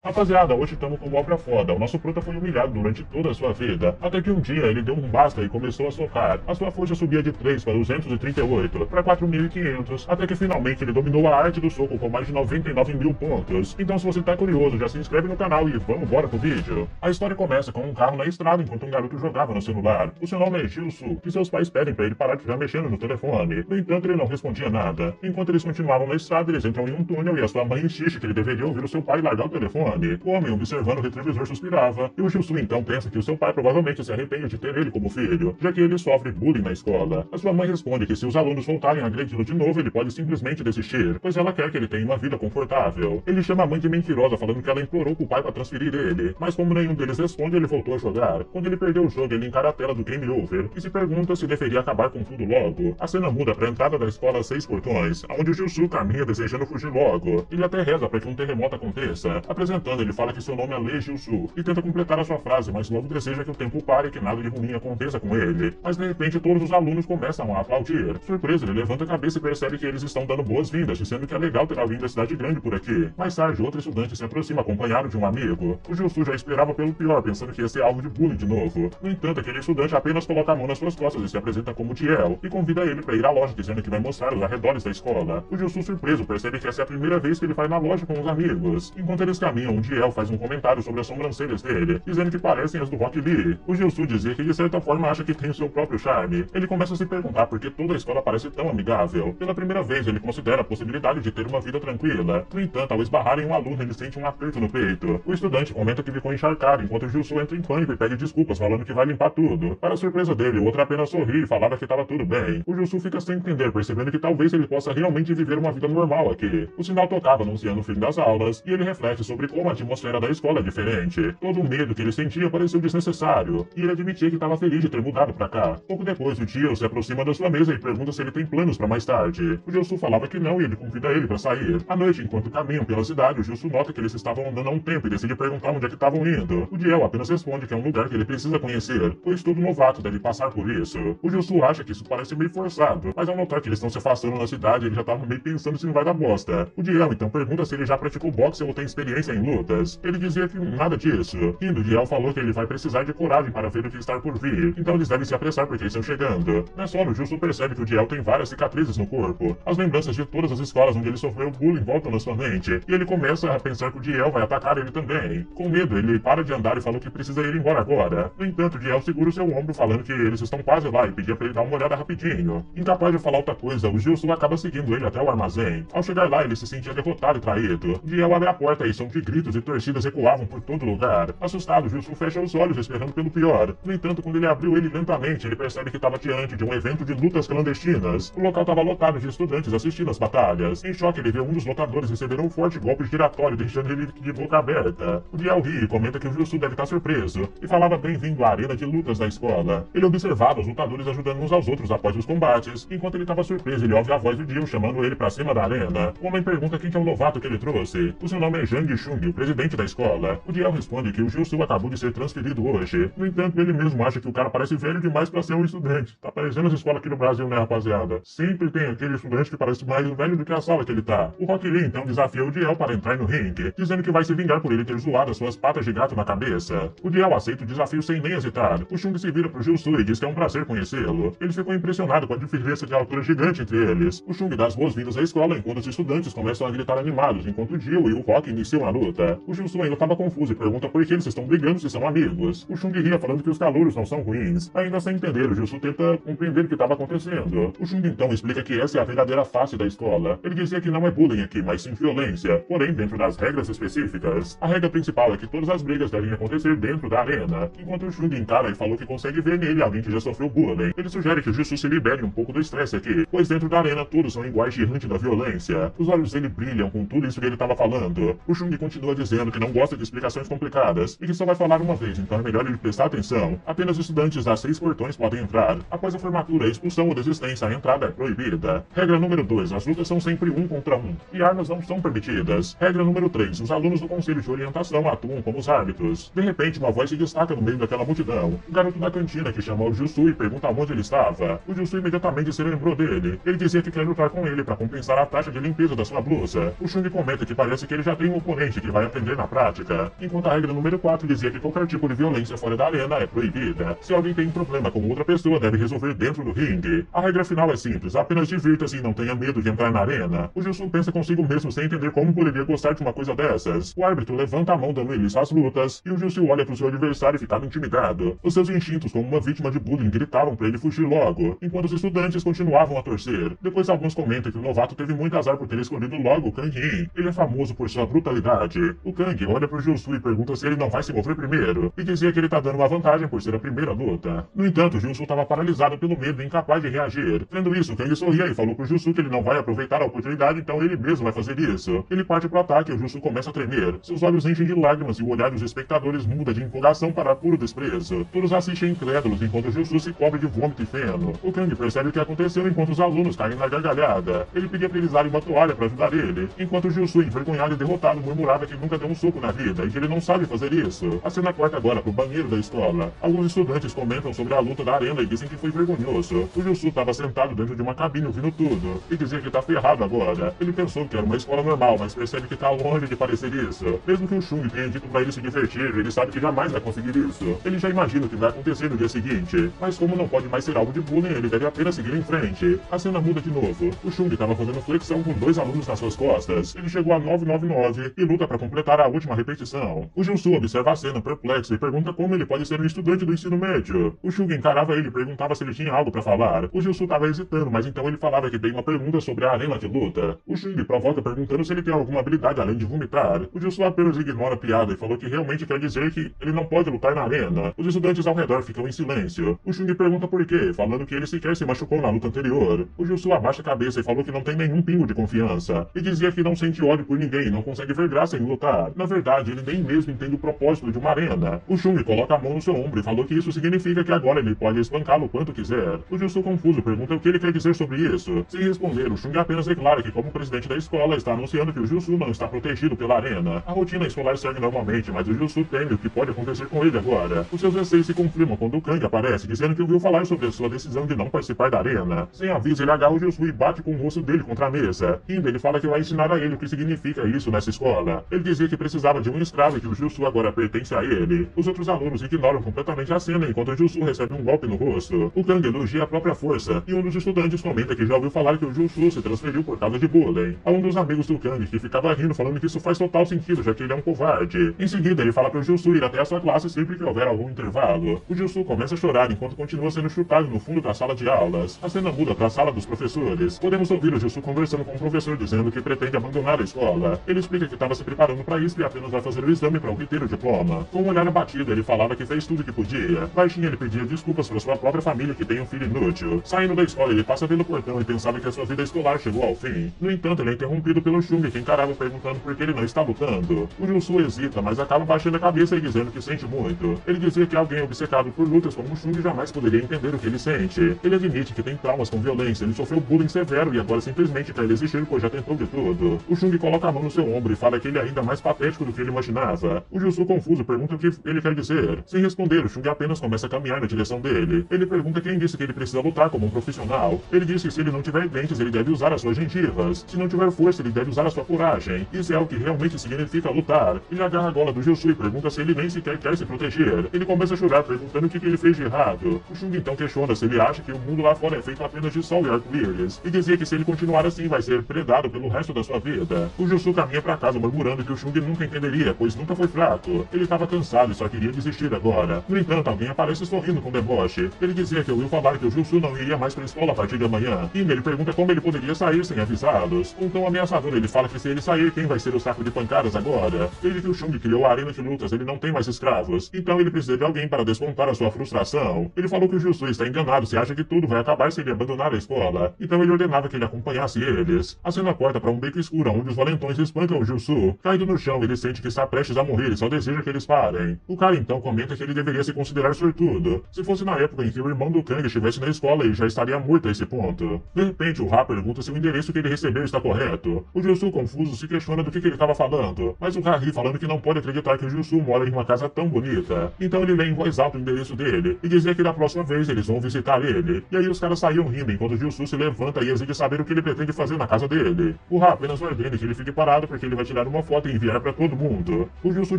Rapaziada, hoje estamos com uma obra foda. O nosso prota foi humilhado durante toda a sua vida, até que um dia ele deu um basta e começou a socar. A sua força subia de 3 para 238 para 4.500, até que finalmente ele dominou a arte do soco com mais de 99 mil pontos. Então se você tá curioso, já se inscreve no canal e vamos embora pro vídeo. A história começa com um carro na estrada enquanto um garoto jogava no celular. O seu nome é Gilsu, e seus pais pedem para ele parar de ficar mexendo no telefone. No entanto, ele não respondia nada. Enquanto eles continuavam na estrada, eles entram em um túnel e a sua mãe insiste que ele deveria ouvir o seu pai largar o telefone. O homem, observando o retrovisor, suspirava, e o Gilsu então pensa que o seu pai provavelmente se arrepende de ter ele como filho, já que ele sofre bullying na escola. A sua mãe responde que se os alunos voltarem a agredi-lo de novo, ele pode simplesmente desistir, pois ela quer que ele tenha uma vida confortável. Ele chama a mãe de mentirosa, falando que ela implorou pro pai para transferir ele, mas como nenhum deles responde, ele voltou a jogar. Quando ele perdeu o jogo, ele encara a tela do Game Over e se pergunta se deveria acabar com tudo logo. A cena muda para a entrada da escola 6 portões, onde o Gilsu caminha desejando fugir logo. Ele até reza para que um terremoto aconteça. Apresentando, ele fala que seu nome é Lei Gilsu e tenta completar a sua frase, mas logo deseja que o tempo pare e que nada de ruim aconteça com ele. Mas de repente todos os alunos começam a aplaudir. Surpreso, ele levanta a cabeça e percebe que eles estão dando boas-vindas, dizendo que é legal ter alguém da cidade grande por aqui. Mais tarde, outro estudante se aproxima acompanhado de um amigo. O Gilsu já esperava pelo pior, pensando que ia ser alvo de bullying de novo. No entanto, aquele estudante apenas coloca a mão nas suas costas e se apresenta como Tiel, e convida ele para ir à loja, dizendo que vai mostrar os arredores da escola. O Gilsu, surpreso, percebe que essa é a primeira vez que ele vai na loja com os amigos. Enquanto eles caminham, o Tiel faz um comentário sobre as sobrancelhas dele, dizendo que parecem as do Rock Lee. O Gilsu dizia que de certa forma acha que tem o seu próprio charme. Ele começa a se perguntar por que toda a escola parece tão amigável. Pela primeira vez, ele considera a possibilidade de ter uma vida tranquila. No entanto, ao esbarrar em um aluno, ele sente um aperto no peito. O estudante comenta que ficou encharcado, enquanto o Gilsu entra em pânico e pede desculpas, falando que vai limpar tudo. Para a surpresa dele, o outro apenas sorri e falava que estava tudo bem. O Gilsu fica sem entender, percebendo que talvez ele possa realmente viver uma vida normal aqui. O sinal tocava anunciando o fim das aulas, e ele reflete sobre como a atmosfera da escola é diferente. Todo o medo que ele sentia pareceu desnecessário, e ele admitia que estava feliz de ter mudado para cá. Pouco depois, o tio se aproxima da sua mesa e pergunta se ele tem planos para mais tarde. O Gilsu falava que não e ele convida ele para sair. À noite, enquanto caminham pela cidade, o Gilsu nota que eles estavam andando há um tempo e decide perguntar onde é que estavam indo. O Diel apenas responde que é um lugar que ele precisa conhecer, pois todo novato deve passar por isso. O Gilsu acha que isso parece meio forçado, mas ao notar que eles estão se afastando na cidade, ele já estava meio pensando se não vai dar bosta. O Diel então pergunta se ele já praticou boxe ou tem experiência em lutas. Ele dizia que nada disso. Rindo, o Diel falou que ele vai precisar de coragem para ver o que está por vir, então eles devem se apressar porque estão chegando. Nessa hora, o Gilsu percebe que o Diel tem várias cicatrizes no corpo. As lembranças de todas as escolas onde ele sofreu bullying voltam na sua mente, e ele começa a pensar que o Diel vai atacar ele também. Com medo, ele para de andar e falou que precisa ir embora agora. No entanto, o Diel segura o seu ombro, falando que eles estão quase lá e pedia para ele dar uma olhada rapidinho. Incapaz de falar outra coisa, o Gilsu acaba seguindo ele até o armazém. Ao chegar lá, ele se sentia derrotado e traído. Diel abre a porta e som de gritos e torcidas ecoavam por todo lugar. Assustado, Gilsu fecha os olhos, esperando pelo pior. No entanto, quando ele abriu ele lentamente, ele percebe que estava diante de um evento de lutas clandestinas. O local estava lotado de estudantes assistindo às batalhas. Em choque, ele vê um dos lutadores receber um forte golpe giratório, deixando ele de boca aberta. O Diel ri e comenta que o Gilsu deve estar surpreso, e falava bem-vindo à arena de lutas da escola. Ele observava os lutadores ajudando uns aos outros após os combates. Enquanto ele estava surpreso, ele ouve a voz do Diel chamando ele para cima da arena. O homem pergunta quem que é o novato que ele trouxe. O seu nome é Jang Chung, o presidente da escola. O Diel responde que o Gilsu acabou de ser transferido hoje. No entanto, ele mesmo acha que o cara parece velho demais para ser um estudante. Tá parecendo as escolas aqui no Brasil, né, rapaziada? Sempre tem aquele estudante que parece mais velho do que a sala que ele tá. O Rock Lee então desafia o Diel para entrar no ringue, dizendo que vai se vingar por ele ter zoado as suas patas de gato na cabeça. O Diel aceita o desafio sem nem hesitar. O Chung se vira pro Gilsu e diz que é um prazer conhecê-lo. Ele ficou impressionado com a diferença de altura gigante entre eles. O Chung dá as boas-vindas à escola enquanto os estudantes começam a gritar animados, enquanto o Diel e o Rock iniciam a luta. O Gilsu ainda estava confuso e pergunta por que eles estão brigando se são amigos. O Chung ria falando que os calouros não são ruins. Ainda sem entender, o Gilsu tenta compreender o que estava acontecendo. O Chung então explica que essa é a verdadeira face da escola. Ele dizia que não é bullying aqui, mas sim violência, porém dentro das regras específicas. A regra principal é que todas as brigas devem acontecer dentro da arena. Enquanto o Chung encara e falou que consegue ver nele alguém que já sofreu bullying, ele sugere que o Gilsu se libere um pouco do estresse aqui, pois dentro da arena todos são iguais diante da violência. Os olhos dele brilham com tudo isso que ele estava falando. O Chung continua dizendo que não gosta de explicações complicadas e que só vai falar uma vez, então é melhor ele prestar atenção. Apenas estudantes das 6 portões podem entrar. Após a formatura, a expulsão ou desistência, a entrada é proibida. Regra número 2, as lutas são sempre 1 contra 1 e armas não são permitidas. Regra número 3, os alunos do conselho de orientação atuam como os árbitros. De repente, uma voz se destaca no meio daquela multidão. O garoto da cantina que chamou o Gilsu e pergunta onde ele estava. O Gilsu imediatamente se lembrou dele. Ele dizia que quer lutar com ele para compensar a taxa de limpeza da sua blusa. O Chung comenta que parece que ele já tem um oponente que vai aprender na prática. Enquanto a regra número 4 dizia que qualquer tipo de violência fora da arena é proibida. Se alguém tem um problema com outra pessoa, deve resolver dentro do ringue. A regra final é simples, apenas divirta-se e não tenha medo de entrar na arena. O Gilson pensa consigo mesmo sem entender como poderia gostar de uma coisa dessas. O árbitro levanta a mão dando início às lutas, e o Gilson olha para o seu adversário e fica intimidado. Os seus instintos como uma vítima de bullying gritavam para ele fugir logo, enquanto os estudantes continuavam a torcer. Depois alguns comentam que o novato teve muito azar por ter escolhido logo o Kang In. Ele é famoso por sua brutalidade. O Kang olha para o Gilson e pergunta se ele não vai se mover primeiro, e dizia que ele tá dando uma vantagem por ser a primeira luta. No entanto, o Gilson estava paralisado pelo medo e incapaz de reagir. Vendo isso, o Kang sorria e falou pro Gilson que ele não vai aproveitar a oportunidade, então ele mesmo vai fazer isso. Ele parte pro ataque e o Gilson começa a tremer. Seus olhos enchem de lágrimas e o olhar dos espectadores muda de empolgação para puro desprezo. Todos assistem incrédulos enquanto o Gilson se cobre de vômito e feno. O Kang percebe o que aconteceu enquanto os alunos caem na gargalhada. Ele pedia para eles darem uma toalha para ajudar ele, enquanto o Gilson, envergonhado e derrotado, murmurava que nunca deu um soco na vida e que ele não sabe fazer isso. A cena corta agora pro banheiro da escola. Alguns estudantes comentam sobre a luta da arena e dizem que foi vergonhoso. O Gilson estava sentado dentro de uma cabine ouvindo tudo e dizia que tá ferrado agora. Ele pensou que era uma escola normal, mas percebe que tá longe de parecer isso. Mesmo que o Chung tenha dito para ele se divertir, ele sabe que jamais vai conseguir isso. Ele já imagina o que vai acontecer no dia seguinte, mas como não pode mais ser alvo de bullying, ele deve apenas seguir em frente. A cena muda de novo. O Chung estava fazendo flexão com 2 alunos nas suas costas. Ele chegou a 999 e luta para completar a última repetição. O Gilson observa a cena perplexo e pergunta como ele pode ser um estudante do ensino médio. O Chung encarava ele e perguntava se ele tinha algo para falar. O Gilson estava hesitando, mas então ele falava que tem uma pergunta sobre a arena de luta. O Chung provoca perguntando se ele tem alguma habilidade além de vomitar. O Gilson apenas ignora a piada e falou que realmente quer dizer que ele não pode lutar na arena. Os estudantes ao redor ficam em silêncio. O Chung pergunta por quê, falando que ele sequer se machucou na luta anterior. O Gilson abaixa a cabeça e falou que não tem nenhum pingo de confiança. E dizia que não sente ódio por ninguém e não consegue ver graça em lutar. Na verdade, ele nem mesmo entende o propósito de uma arena. O Chung coloca a mão no seu ombro e falou que isso significa que agora ele pode espancá-lo quanto quiser. O Gilson confuso pergunta o que ele quer dizer sobre isso. Sem responder, o Chung apenas declara que como presidente da escola está anunciando que o Gilson não está protegido pela arena. A rotina escolar segue normalmente, mas o Gilson teme o que pode acontecer com ele agora. Os seus receios se confirmam quando o Kang aparece, dizendo que ouviu falar sobre a sua decisão de não participar da arena. Sem aviso, ele agarra o Gilson e bate com o rosto dele contra a mesa. Rindo, ele fala que vai ensinar a ele o que significa isso nessa escola. Ele dizia que precisava de um escravo e que o Gilson agora pertence a ele. Os outros alunos ignoram completamente a cena enquanto o Gilson recebe um golpe no rosto. O Kang elogia a própria força, e um dos estudantes comenta que já ouviu falar que o Gilson se transferiu por causa de bullying. Há um dos amigos do Kang que ficava rindo falando que isso faz total sentido, já que ele é um covarde. Em seguida, ele fala para o Gilson ir até a sua classe sempre que houver algum intervalo. O Gilson começa a chorar enquanto continua sendo chutado no fundo da sala de aulas. A cena muda para a sala dos professores. Podemos ouvir o Gilson conversando com o professor dizendo que pretende abandonar a escola. Ele explica que estava se preparando para isso e apenas vai fazer o exame para obter o diploma. Com um olhar abatido, ele falava que fez tudo o que podia. Baixinho, ele pedia desculpas para sua própria família que tem um filho inútil. Saindo da escola, ele passa pelo portão e pensava que a sua vida escolar chegou ao fim. No entanto, ele é interrompido pelo Chung, que encarava perguntando por que ele não está lutando. O Gilson hesita, mas acaba baixando a cabeça e dizendo que sente muito. Ele dizia que alguém obcecado por lutas como o Chung jamais poderia entender o que ele sente. Ele admite que tem traumas com violência, ele sofreu bullying severo e agora simplesmente quer desistir pois já tentou de tudo. O Chung coloca a mão no seu ombro e fala que ele é ainda mais patético do que ele imaginava. O Gilson, confuso, pergunta o que ele quer dizer. Sem responder, o Chung apenas começa a caminhar na direção dele. Ele pergunta quem disse que ele precisa lutar como um profissional. Ele disse que se ele não tiver dentes, ele deve usar as suas gengivas. Se não tiver força, ele deve usar a sua coragem. Isso é o que realmente significa lutar. Ele agarra a gola do Gilson e pergunta se ele nem sequer quer se proteger. Ele começa a chorar, perguntando o que ele fez de errado. O Chung então questiona se ele acha que o mundo lá fora é feito apenas de sol e arco-íris, e dizia que se ele continuar assim, vai ser predado pelo resto da sua vida. O Gilson caminha para casa murmurando que o Chung nunca entenderia, pois nunca foi fraco. Ele estava cansado e só queria desistir agora. No entanto, alguém aparece sorrindo com deboche. Ele dizia que ouviu falar que o Gilson não iria mais para a escola a partir de amanhã. E ele pergunta como ele poderia sair sem avisá-los. Com um tom ameaçador, ele fala que se ele sair, quem vai ser o saco de pancadas agora? Desde que o Chung criou a arena de lutas, ele não tem mais escravos. Então ele precisa de alguém para descontar a sua frustração. Ele falou que o Gilson está enganado se acha que tudo vai acabar se ele abandonar a escola. Então ele ordenava que ele acompanhasse eles. A cena corta para um beco escuro onde os valentões espancam o Gilson. Caído no chão, ele sente que está prestes a morrer e só deseja que eles parem. O cara então comenta que ele deveria se considerar sortudo. Se fosse na época em que o irmão do Kang estivesse na escola, ele já estaria morto a esse ponto. De repente, o Ra pergunta se o endereço que ele recebeu está correto. O Gilson, confuso, se questiona do que ele estava falando, mas o Ra ri falando que não pode acreditar que o Gilson mora em uma casa tão bonita. Então ele lê em voz alta o endereço dele e dizia que da próxima vez eles vão visitar ele. E aí os caras saíam rindo enquanto o Gilson se levanta e exige saber o que ele pretende fazer na casa dele. O Ra apenas ordena que ele fique parado porque ele vai tirar uma foto foto e enviar para todo mundo. O Jusu,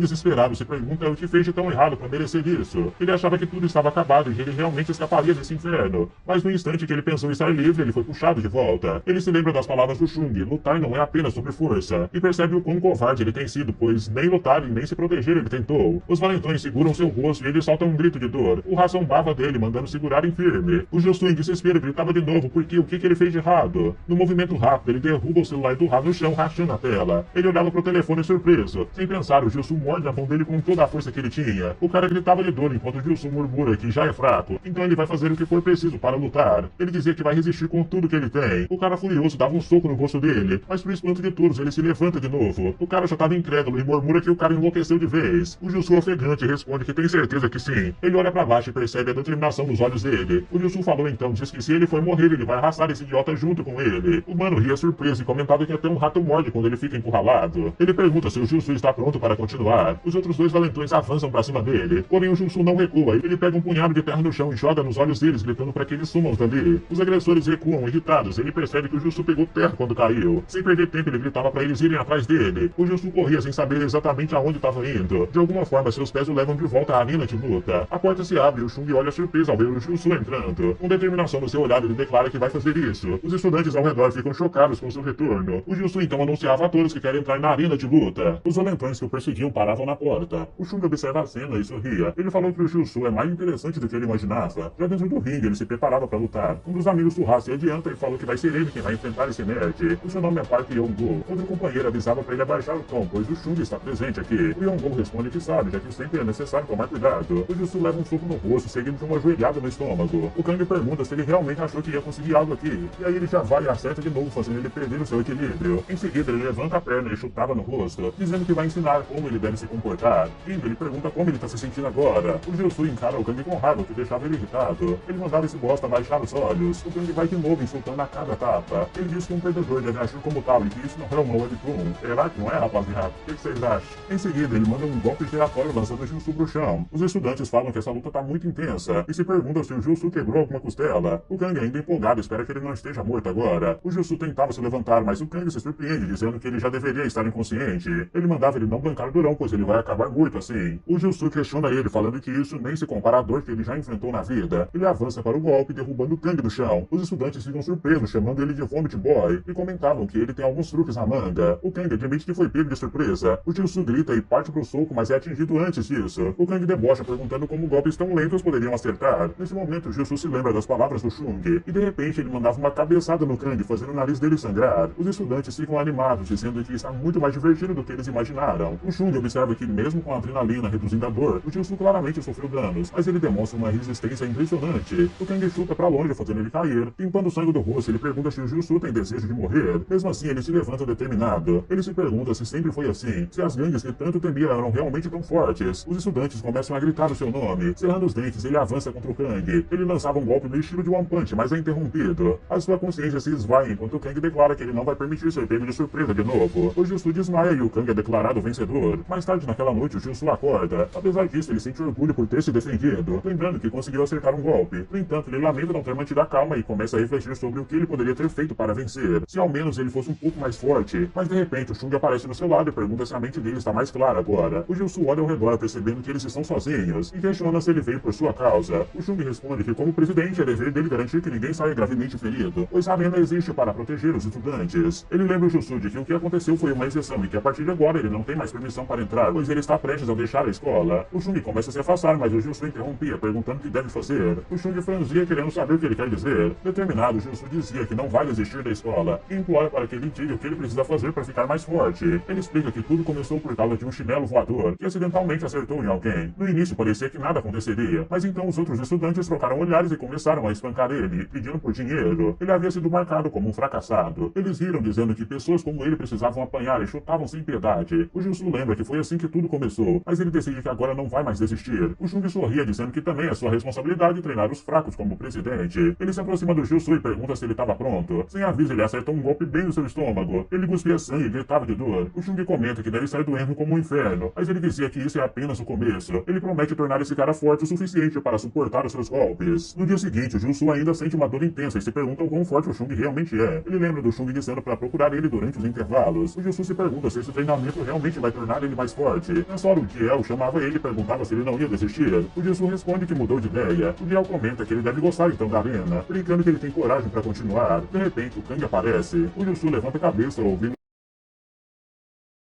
desesperado, se pergunta o que fez de tão errado para merecer isso. Ele achava que tudo estava acabado e que ele realmente escaparia desse inferno. Mas no instante que ele pensou em estar livre, ele foi puxado de volta. Ele se lembra das palavras do Chung: lutar não é apenas sobre força. E percebe o quão covarde ele tem sido, pois nem lutar e nem se proteger ele tentou. Os valentões seguram seu rosto e ele solta um grito de dor. O Ra zombava dele, mandando segurarem firme. O Jusu, em desespero, gritava de novo porque o que ele fez de errado. No movimento rápido, ele derruba o celular do Ra no chão, rachando a tela. Ele olhava pro telefone surpreso. Sem pensar, o Jusu morde a mão dele com toda a força que ele tinha. O cara gritava de dor enquanto o Jusu murmura que já é fraco, então ele vai fazer o que for preciso para lutar. Ele dizia que vai resistir com tudo que ele tem. O cara furioso dava um soco no rosto dele, mas pro espanto de todos, ele se levanta de novo. O cara já estava incrédulo e murmura que o cara enlouqueceu de vez. O Jusu, ofegante, responde que tem certeza que sim. Ele olha para baixo e percebe a determinação nos olhos dele. O Jusu falou então, diz que se ele for morrer, ele vai arrastar esse idiota junto com ele. O mano ria surpreso e comentava que até um rato morde quando ele fica encurralado. Ele pergunta se o Jusu está pronto para continuar. Os outros dois valentões avançam para cima dele, porém o Jusu não recua. Ele pega um punhado de terra no chão e joga nos olhos deles, gritando para que eles sumam dali. Os agressores recuam, irritados. Ele percebe que o Jusu pegou terra quando caiu. Sem perder tempo, ele gritava para eles irem atrás dele. O Jusu corria sem saber exatamente aonde estava indo. De alguma forma, seus pés o levam de volta à arena de luta. A porta se abre e o Chung olha surpreso ao ver o Jusu entrando. Com determinação no seu olhar, ele declara que vai fazer isso. Os estudantes ao redor ficam chocados com seu retorno. O Jusu então anunciava a todos que querem entrar na arena de luta. Os valentões que o perseguiam paravam na porta. O Chung observa a cena e sorria. Ele falou que o Jusu é mais interessante do que ele imaginava. Já dentro do ringue, ele se preparava para lutar. Um dos amigos do Ra se adianta e falou que vai ser ele quem vai enfrentar esse nerd. O seu nome é Park Yong-go. Outro companheiro avisava para ele abaixar o tom, pois o Chung está presente aqui. O Yong-go responde que sabe, já que sempre é necessário tomar cuidado. O Jusu leva um soco no rosto, seguido de uma joelhada no estômago. O Kang pergunta se ele realmente achou que ia conseguir algo aqui. E aí ele já vai e acerta de novo, fazendo ele perder o seu equilíbrio. Em seguida, ele levanta a perna e chutava no rosto, dizendo que vai ensinar como ele deve se comportar. Indo, ele pergunta como ele está se sentindo agora. O Jusu encara o Kang com raiva, que deixava ele irritado. Ele mandava esse bosta baixar os olhos. O Kang vai de novo, insultando a cada tapa. Ele diz que um perdedor deve agir como tal e que isso não é uma webtoon. Será que não é, rapaziada? O que vocês acham? Em seguida, ele manda um golpe giratório lançando o Jusu pro chão. Os estudantes falam que essa luta tá muito intensa e se perguntam se o Jusu quebrou alguma costela. O Kang, ainda empolgado, espera que ele não esteja morto agora. O Jusu tentava se levantar, mas o Kang se surpreende, dizendo que ele já deveria estar inconsciente. Ele mandava ele não bancar o durão, pois ele vai acabar morto assim. O Jusu questiona ele, falando que isso nem se compara à dor que ele já enfrentou na vida. Ele avança para o golpe, derrubando o Kang do chão. Os estudantes ficam surpresos, chamando ele de Vomit Boy, e comentavam que ele tem alguns truques na manga. O Kang admite que foi pego de surpresa. O Jusu grita e parte pro soco, mas é atingido antes disso. O Kang debocha, perguntando como golpes tão lentos poderiam acertar. Nesse momento, o Jusu se lembra das palavras do Chung, e de repente ele mandava uma cabeçada no Kang, fazendo o nariz dele sangrar. Os estudantes ficam animados, dizendo que está muito mais divertido do que eles imaginaram. O Chung observa que, mesmo com a adrenalina reduzindo a dor, o Jusu claramente sofreu danos, mas ele demonstra uma resistência impressionante. O Kang chuta pra longe, fazendo ele cair. Limpando o sangue do rosto, ele pergunta se o Jusu tem desejo de morrer. Mesmo assim, ele se levanta determinado. Ele se pergunta se sempre foi assim, se as gangues que tanto temia eram realmente tão fortes. Os estudantes começam a gritar o seu nome. Cerrando os dentes, ele avança contra o Kang. Ele lançava um golpe no estilo de One Punch, mas é interrompido. A sua consciência se esvai enquanto o Kang declara que ele não vai permitir ser pego de surpresa de novo. O Jusu desmaia e o Kang é declarado vencedor. Mais tarde naquela noite, o Jusu acorda. Apesar disso, ele sente orgulho por ter se defendido, lembrando que conseguiu acertar um golpe. No entanto, ele lamenta não ter mantido a calma e começa a refletir sobre o que ele poderia ter feito para vencer. Se ao menos ele fosse um pouco mais forte. Mas de repente, o Chung aparece no seu lado e pergunta se a mente dele está mais clara agora. O Jusu olha ao redor, percebendo que eles estão sozinhos, e questiona se ele veio por sua causa. O Chung responde que, como presidente, é dever dele garantir que ninguém saia gravemente ferido, pois a arena existe para proteger os estudantes. Ele lembra o Jusu de que o que aconteceu foi uma exceção e que a partir de agora ele não tem mais permissão para entrar, pois ele está prestes a deixar a escola. O Chung começa a se afastar, mas o Jusu interrompia, perguntando o que deve fazer. O Chung franzia, querendo saber o que ele quer dizer. Determinado, o Jusu dizia que não vai desistir da escola, e implora para que ele diga o que ele precisa fazer para ficar mais forte. Ele explica que tudo começou por causa de um chinelo voador, que acidentalmente acertou em alguém. No início parecia que nada aconteceria, mas então os outros estudantes trocaram olhares e começaram a espancar ele, pedindo por dinheiro. Ele havia sido marcado como um fracassado. Eles riram, dizendo que pessoas como ele precisavam apanhar e chutavam sem piedade. O Jusu lembra que foi assim que tudo começou, mas ele decide que agora não vai mais desistir. O Chung sorria, dizendo que também é sua responsabilidade treinar os fracos como presidente. Ele se aproxima do Jusu e pergunta se ele estava pronto. Sem aviso, ele acertou um golpe bem no seu estômago. Ele cuspia sangue e gritava de dor. O Chung comenta que deve sair doendo como um inferno, mas ele dizia que isso é apenas o começo. Ele promete tornar esse cara forte o suficiente para suportar os seus golpes. No dia seguinte, o Jusu ainda sente uma dor intensa e se pergunta o quão forte o Chung realmente é. Ele lembra do Chung dizendo para procurar ele durante os intervalos. O Jusu se pergunta pergunta se esse treinamento realmente vai tornar ele mais forte. Nessa hora o Jiel chamava ele e perguntava se ele não ia desistir. O Jisoo responde que mudou de ideia. O Jiel comenta que ele deve gostar então da arena, brincando que ele tem coragem para continuar. De repente o Kang aparece. O Jisoo levanta a cabeça ouvindo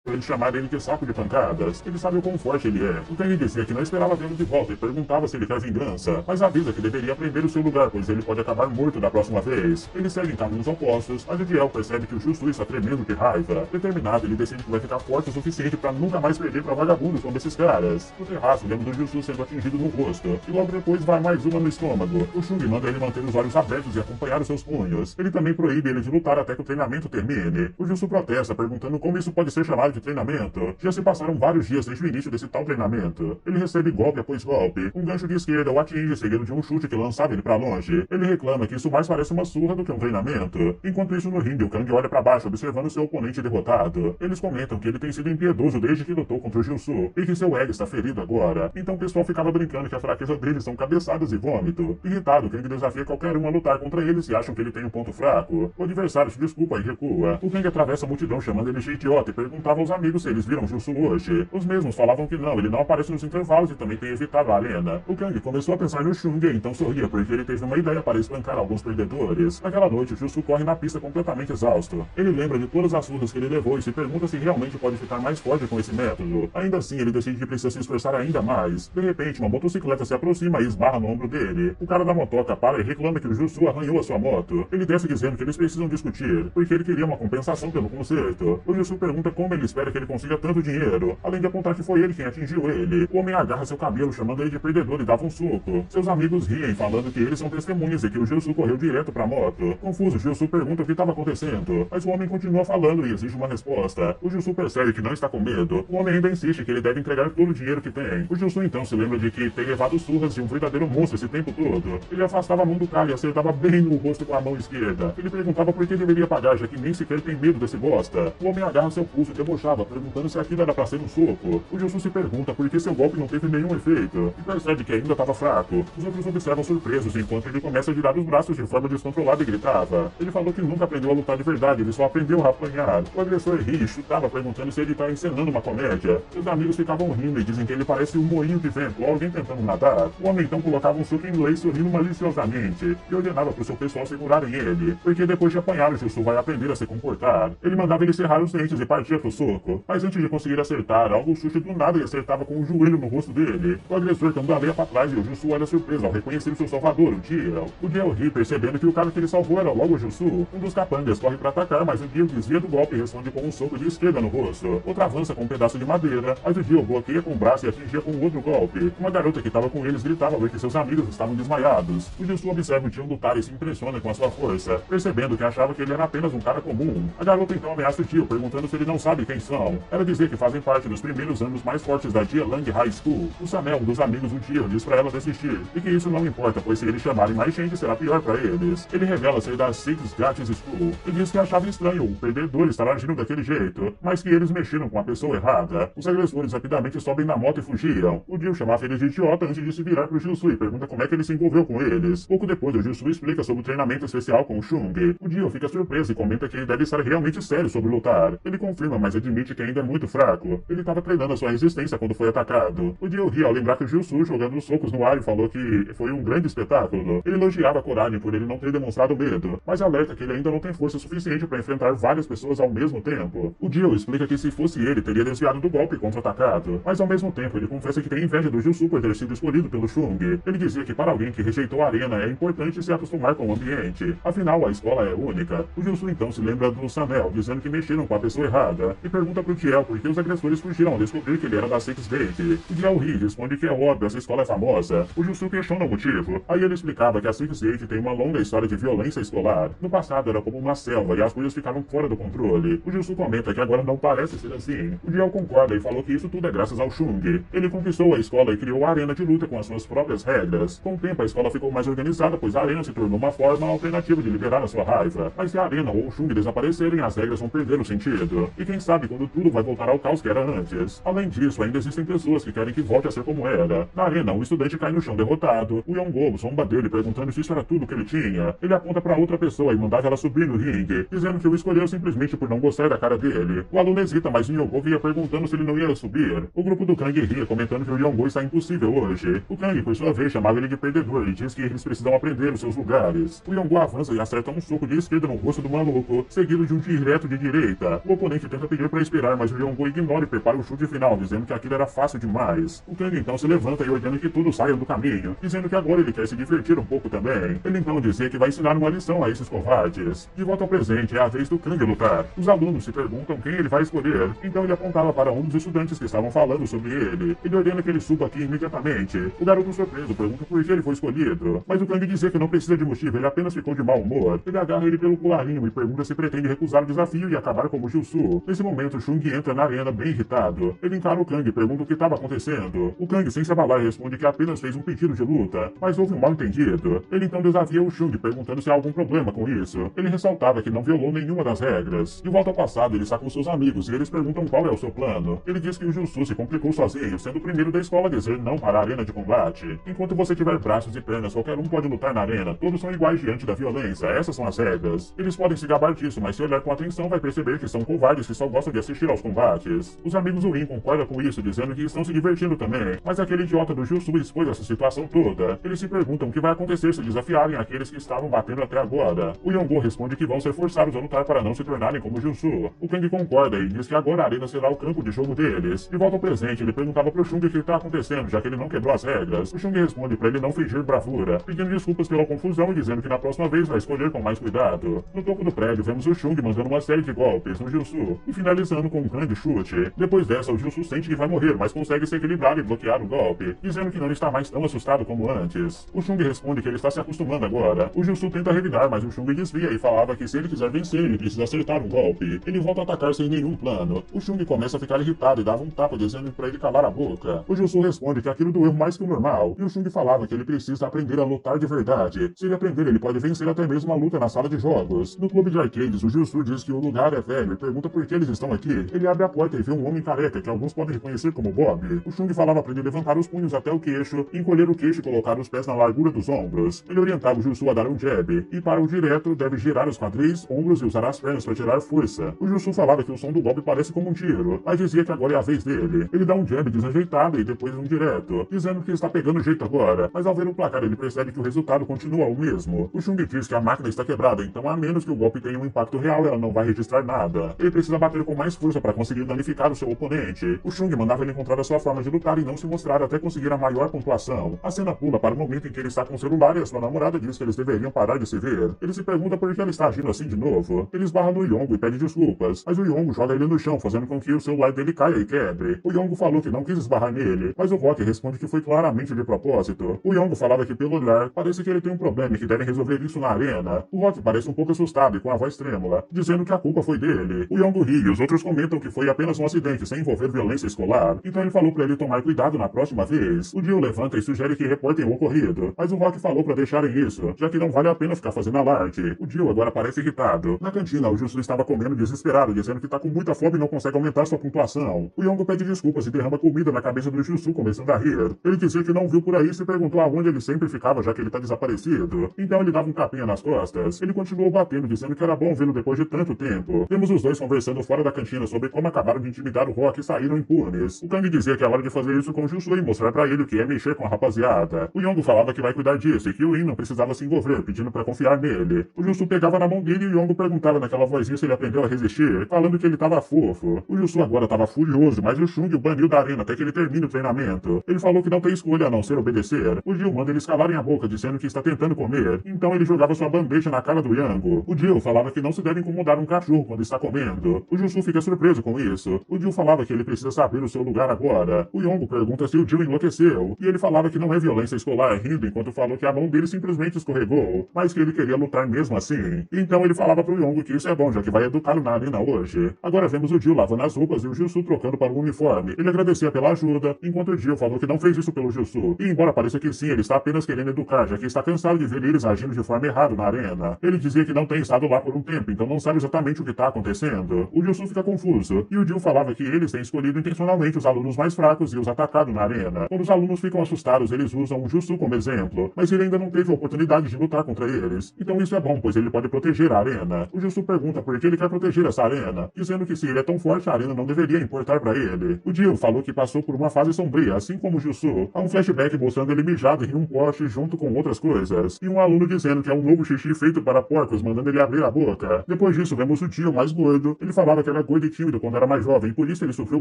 ele chamar ele de saco de pancadas. Ele sabe o quão forte ele é. O Kang dizia que não esperava vê-lo de volta e perguntava se ele quer vingança, mas avisa que deveria aprender o seu lugar, pois ele pode acabar morto da próxima vez. Eles seguem caminhos opostos, mas o Jiel percebe que o Jusui está tremendo de raiva. Determinado, ele decide que vai ficar forte o suficiente para nunca mais perder para vagabundos como esses caras. No terraço, lembra do Jusui sendo atingido no rosto, e logo depois vai mais uma no estômago. O Shung manda ele manter os olhos abertos e acompanhar os seus punhos. Ele também proíbe ele de lutar até que o treinamento termine. O Jusui protesta, perguntando como isso pode ser chamado de treinamento. Já se passaram vários dias desde o início desse tal treinamento. Ele recebe golpe após golpe. Um gancho de esquerda o atinge, seguido de um chute que lançava ele para longe. Ele reclama que isso mais parece uma surra do que um treinamento. Enquanto isso, no ringue, o Kang olha para baixo, observando seu oponente derrotado. Eles comentam que ele tem sido impiedoso desde que lutou contra o Jisoo, e que seu ego está ferido agora. Então o pessoal ficava brincando que a fraqueza deles são cabeçadas e vômito. Irritado, Kang desafia qualquer um a lutar contra eles e acham que ele tem um ponto fraco. O adversário se desculpa e recua. O Kang atravessa a multidão chamando ele de idiota e perguntava aos amigos se eles viram Jisoo hoje. Os mesmos falavam que não, ele não aparece nos intervalos e também tem evitado a arena. O Kang começou a pensar no Shung e então sorria porque ele teve uma ideia para espancar alguns perdedores. Naquela noite, o Jisoo corre na pista completamente exausto. Ele lembra de todas as surras que ele levou e se pergunta se realmente pode ficar mais forte com esse método. Ainda assim, ele decide que precisa se esforçar ainda mais. De repente, uma motocicleta se aproxima e esbarra no ombro dele. O cara da motoca para e reclama que o Jisoo arranhou a sua moto. Ele desce dizendo que eles precisam discutir, porque ele queria uma compensação pelo conserto. O Jisoo pergunta como ele espera que ele consiga tanto dinheiro, além de apontar que foi ele quem atingiu ele. O homem agarra seu cabelo, chamando ele de perdedor e dava um soco. Seus amigos riem, falando que eles são testemunhas e que o Jisoo correu direto para a moto. Confuso, Jisoo pergunta o que estava acontecendo, mas o homem continua falando e exige uma resposta. O Jisoo percebe que não está com medo. O homem ainda insiste que ele deve entregar todo o dinheiro que tem. O Jisoo então se lembra de que tem levado surras de um verdadeiro monstro esse tempo todo. Ele afastava a mão do cara e acertava bem no rosto com a mão esquerda. Ele perguntava por que deveria pagar, já que nem sequer tem medo desse bosta. O homem agarra seu pulso e debochava, perguntando se aquilo era pra ser um soco. O Jisoo se pergunta por que seu golpe não teve nenhum efeito, e percebe que ainda estava fraco. Os outros observam surpresos, enquanto ele começa a girar os braços de forma descontrolada e gritava. Ele falou que nunca aprendeu a lutar de verdade, ele só aprendeu a apanhar. O agressor ri e chutava, perguntando se ele está encenando uma comédia. Seus amigos ficavam rindo e dizem que ele parece um moinho de vento ou alguém tentando nadar. O homem então colocava um soco em inglês, sorrindo maliciosamente, e ordenava para o seu pessoal segurarem ele, porque depois de apanhar, o Jisoo vai aprender a se comportar. Ele mandava ele cerrar os dentes e partia pro soco, mas antes de conseguir acertar, algo surge do nada e acertava com o joelho no rosto dele. O agressor cambaleia para trás e o Jisoo olha surpreso ao reconhecer seu salvador, o Jiel. O Jiel ri, percebendo que o cara que ele salvou era logo o Jisoo. Um dos capangas corre para atacar, mas o Jiel desvia do golpe e responde com um soco de esquerda no rosto. Outro avança com um pedaço de madeira, mas o Jiel bloqueia com o braço e atingia com outro golpe. Uma garota que estava com eles gritava ver que seus amigos estavam desmaiados. O Jisoo observa o Jiel lutar e se impressiona com a sua força, percebendo que achava que ele era apenas um cara comum. A garota então ameaça o Jiel, perguntando se ele não sabe quem são. Ela diz que fazem parte dos primeiros anos mais fortes da Jialang High School. O Samel, um dos amigos do Jiel, diz pra ela desistir, e que isso não importa, pois se eles chamarem mais gente será pior pra eles. Ele revela ser da Six Gates School, e diz que achava estranho o perdedor estar agindo daquele jeito, mas que eles mexeram com a pessoa errada. Os agressores rapidamente sobem na moto e fugiram. O Jiel chamava ele de idiota antes de se virar pro Jisoo e pergunta como é que ele se envolveu com eles. Pouco depois, o Jisoo explica sobre o treinamento especial com o Shung. O Jiel fica surpreso e comenta que ele deve estar realmente sério sobre lutar. Ele confirma, mas admite que ainda é muito fraco. Ele estava treinando a sua resistência quando foi atacado. O Jiel ri ao lembrar que o Jisoo jogando os socos no ar e falou que foi um grande espetáculo. Ele elogiava a coragem por ele não ter demonstrado medo, mas alerta que ele ainda não tem força suficiente para enfrentar várias pessoas ao mesmo tempo. O Jiel explica que se fosse ele, teria desviado do golpe e contra-atacado, mas ao mesmo tempo ele confessa que tem inveja do Jisoo por ter sido escolhido pelo Shung. Ele dizia que para alguém que rejeitou a arena é importante se acostumar com o ambiente, afinal a escola é única. O Jisoo então se lembra do Samel, dizendo que mexeram com a pessoa errada, e pergunta pro Jiel por que os agressores fugiram ao descobrir que ele era da Six Gate. O Jiel ri e responde que é óbvio, essa escola é famosa. O Jisoo questiona o motivo. Aí ele explicava que a Six Gate tem uma longa história de violência escolar. No passado era como uma selva e as coisas ficaram fora do controle. O Jisoo comenta que agora não parece ser assim. O Jiel concorda e falou que isso tudo é graças ao Shung. Ele conquistou a escola e criou a arena de luta com as suas próprias regras. Com o tempo a escola ficou mais organizada, pois a arena se tornou uma forma alternativa de liberar a sua raiva. Mas se a arena ou o Shung desaparecerem, as regras vão perder o sentido. E quem sabe sabe quando tudo vai voltar ao caos que era antes. Além disso, ainda existem pessoas que querem que volte a ser como era. Na arena, um estudante cai no chão derrotado. O Yongo zomba dele perguntando se isso era tudo que ele tinha. Ele aponta para outra pessoa e mandava ela subir no ringue, dizendo que o escolheu simplesmente por não gostar da cara dele. O aluno hesita, mas Yongo via perguntando se ele não ia subir. O grupo do Kang ria, comentando que o Yongo está impossível hoje. O Kang, por sua vez, chamava ele de perdedor e diz que eles precisam aprender os seus lugares. O Yongo avança e acerta um soco de esquerda no rosto do maluco, seguido de um direto de direita. O oponente tenta pedir para esperar, mas o Yongo ignora e prepara o chute final, dizendo que aquilo era fácil demais. O Kang então se levanta e ordena que tudo saia do caminho, dizendo que agora ele quer se divertir um pouco também. Ele então dizia que vai ensinar uma lição a esses covardes. De volta ao presente, é a vez do Kang lutar. Os alunos se perguntam quem ele vai escolher, então ele apontava para um dos estudantes que estavam falando sobre ele. Ele ordena que ele suba aqui imediatamente. O garoto surpreso pergunta por que ele foi escolhido, mas o Kang dizia que não precisa de motivo, ele apenas ficou de mau humor. Ele agarra ele pelo colarinho e pergunta se pretende recusar o desafio e acabar como Jutsu. Nesse momento, Chung entra na arena bem irritado. Ele encara o Kang e pergunta o que estava acontecendo. O Kang, sem se abalar, responde que apenas fez um pedido de luta, mas houve um mal-entendido. Ele então desafia o Chung, perguntando se há algum problema com isso. Ele ressaltava que não violou nenhuma das regras. De volta ao passado, ele está com seus amigos e eles perguntam qual é o seu plano. Ele diz que o Jutsu se complicou sozinho, sendo o primeiro da escola a dizer não para a arena de combate. Enquanto você tiver braços e pernas, qualquer um pode lutar na arena. Todos são iguais diante da violência. Essas são as regras. Eles podem se gabar disso, mas se olhar com atenção vai perceber que são covardes que só gostam de assistir aos combates. Os amigos do Rin concordam com isso, dizendo que estão se divertindo também. Mas aquele idiota do Jutsu expôs essa situação toda. Eles se perguntam o que vai acontecer se desafiarem aqueles que estavam batendo até agora. O Yongo responde que vão ser forçados a lutar para não se tornarem como Jutsu. O Kang concorda e diz que agora a arena será o campo de jogo deles. De volta ao presente, ele perguntava pro Chung o que está acontecendo, já que ele não quebrou as regras. O Chung responde para ele não fingir bravura, pedindo desculpas pela confusão e dizendo que na próxima vez vai escolher com mais cuidado. No topo do prédio, vemos o Chung mandando uma série de golpes no Jutsu e finalizando com um grande chute. Depois dessa, o Jutsu sente que vai morrer, mas consegue se equilibrar e bloquear o golpe, dizendo que não está mais tão assustado como antes. O Chung responde que ele está se acostumando agora. O Jutsu tenta revidar, mas o Chung desvia e falava que se ele quiser vencer, ele precisa acertar um golpe. Ele volta a atacar sem nenhum plano. O Chung começa a ficar irritado e dava um tapa dizendo para ele calar a boca. O Jutsu responde que aquilo doeu mais que o normal, e o Chung falava que ele precisa aprender a lutar de verdade. Se ele aprender, ele pode vencer até mesmo uma luta na sala de jogos. No clube de arcades, o Jutsu diz que o lugar é velho e pergunta por que eles estão aqui. Ele abre a porta e vê um homem careca que alguns podem reconhecer como Bob. O Chung falava para ele levantar os punhos até o queixo, encolher o queixo e colocar os pés na largura dos ombros. Ele orientava o Jutsu a dar um jab, e para o direto deve girar os quadris, ombros e usar as pernas para tirar força. O Jutsu falava que o som do golpe parece como um tiro, mas dizia que agora é a vez dele. Ele dá um jab desajeitado e depois um direto, dizendo que está pegando jeito agora, mas ao ver o placar ele percebe que o resultado continua o mesmo. O Chung diz que a máquina está quebrada, então a menos que o golpe tenha um impacto real, ela não vai registrar nada. Ele precisa bater com mais força para conseguir danificar o seu oponente. O Chung mandava ele encontrar a sua forma de lutar e não se mostrar até conseguir a maior pontuação. A cena pula para o momento em que ele está com o celular e a sua namorada diz que eles deveriam parar de se ver. Ele se pergunta por que ela está agindo assim de novo. Ele esbarra no Yongo e pede desculpas, mas o Yongo joga ele no chão, fazendo com que o celular dele caia e quebre. O Yongo falou que não quis esbarrar nele, mas o Rock responde que foi claramente de propósito. O Yongo falava que pelo olhar, parece que ele tem um problema e que devem resolver isso na arena. O Rock parece um pouco assustado e com a voz trêmula, dizendo que a culpa foi dele. O Yongo ri e os outros comentam que foi apenas um acidente sem envolver violência escolar, então ele falou para ele tomar cuidado na próxima vez. O Dio levanta e sugere que reportem o ocorrido, mas o Rock falou para deixarem isso, já que não vale a pena ficar fazendo alarde. O Dio agora parece irritado. Na cantina, o Jutsu estava comendo desesperado, dizendo que tá com muita fome e não consegue aumentar sua pontuação. O Yongo pede desculpas e derrama comida na cabeça do Jutsu, começando a rir. Ele dizia que não viu por aí e se perguntou aonde ele sempre ficava, já que ele tá desaparecido. Então ele dava um tapinha nas costas. Ele continuou batendo, dizendo que era bom vê-lo depois de tanto tempo. Vemos os dois conversando fora da cantina sobre como acabaram de intimidar o Rock e saíram impunes. O Kang dizia que é hora de fazer isso com o Jutsu e mostrar pra ele o que é mexer com a rapaziada. O Yongo falava que vai cuidar disso e que o In não precisava se envolver, pedindo pra confiar nele. O Jutsu pegava na mão dele e o Yongo perguntava naquela vozinha se ele aprendeu a resistir, falando que ele tava fofo. O Jutsu agora tava furioso, mas o Chung o baniu da arena até que ele termine o treinamento. Ele falou que não tem escolha a não ser obedecer. O Dio manda eles calarem a boca, dizendo que está tentando comer. Então ele jogava sua bandeja na cara do Yongo. O Dio falava que não se deve incomodar um cachorro quando está comendo. O Jutsu fica surpreso com isso. O Dio falava que ele precisa saber o seu lugar agora. O Yongo pergunta se o Dio enlouqueceu, e ele falava que não é violência escolar, rindo enquanto falou que a mão dele simplesmente escorregou, mas que ele queria lutar mesmo assim. Então ele falava pro Yongo que isso é bom, já que vai educá-lo na arena hoje. Agora vemos o Dio lavando as roupas e o Jutsu trocando para um uniforme. Ele agradecia pela ajuda, enquanto o Dio falou que não fez isso pelo Jutsu. E embora pareça que sim, ele está apenas querendo educar, já que está cansado de ver eles agindo de forma errada na arena. Ele dizia que não tem estado lá por um tempo, então não sabe exatamente o que está acontecendo. O Jutsu fica confuso, e o Jill falava que eles têm escolhido intencionalmente os alunos mais fracos e os atacado na arena. Quando os alunos ficam assustados, eles usam o Jussu como exemplo, mas ele ainda não teve a oportunidade de lutar contra eles. Então isso é bom, pois ele pode proteger a arena. O Jussu pergunta por que ele quer proteger essa arena, dizendo que se ele é tão forte, a arena não deveria importar para ele. O Jill falou que passou por uma fase sombria, assim como o Jussu. Há um flashback mostrando ele mijado em um poste junto com outras coisas, e um aluno dizendo que é um novo xixi feito para porcos, mandando ele abrir a boca. Depois disso, vemos o Jill mais gordo. Ele falava que era gordo e tímido quando era mais jovem, por isso ele sofreu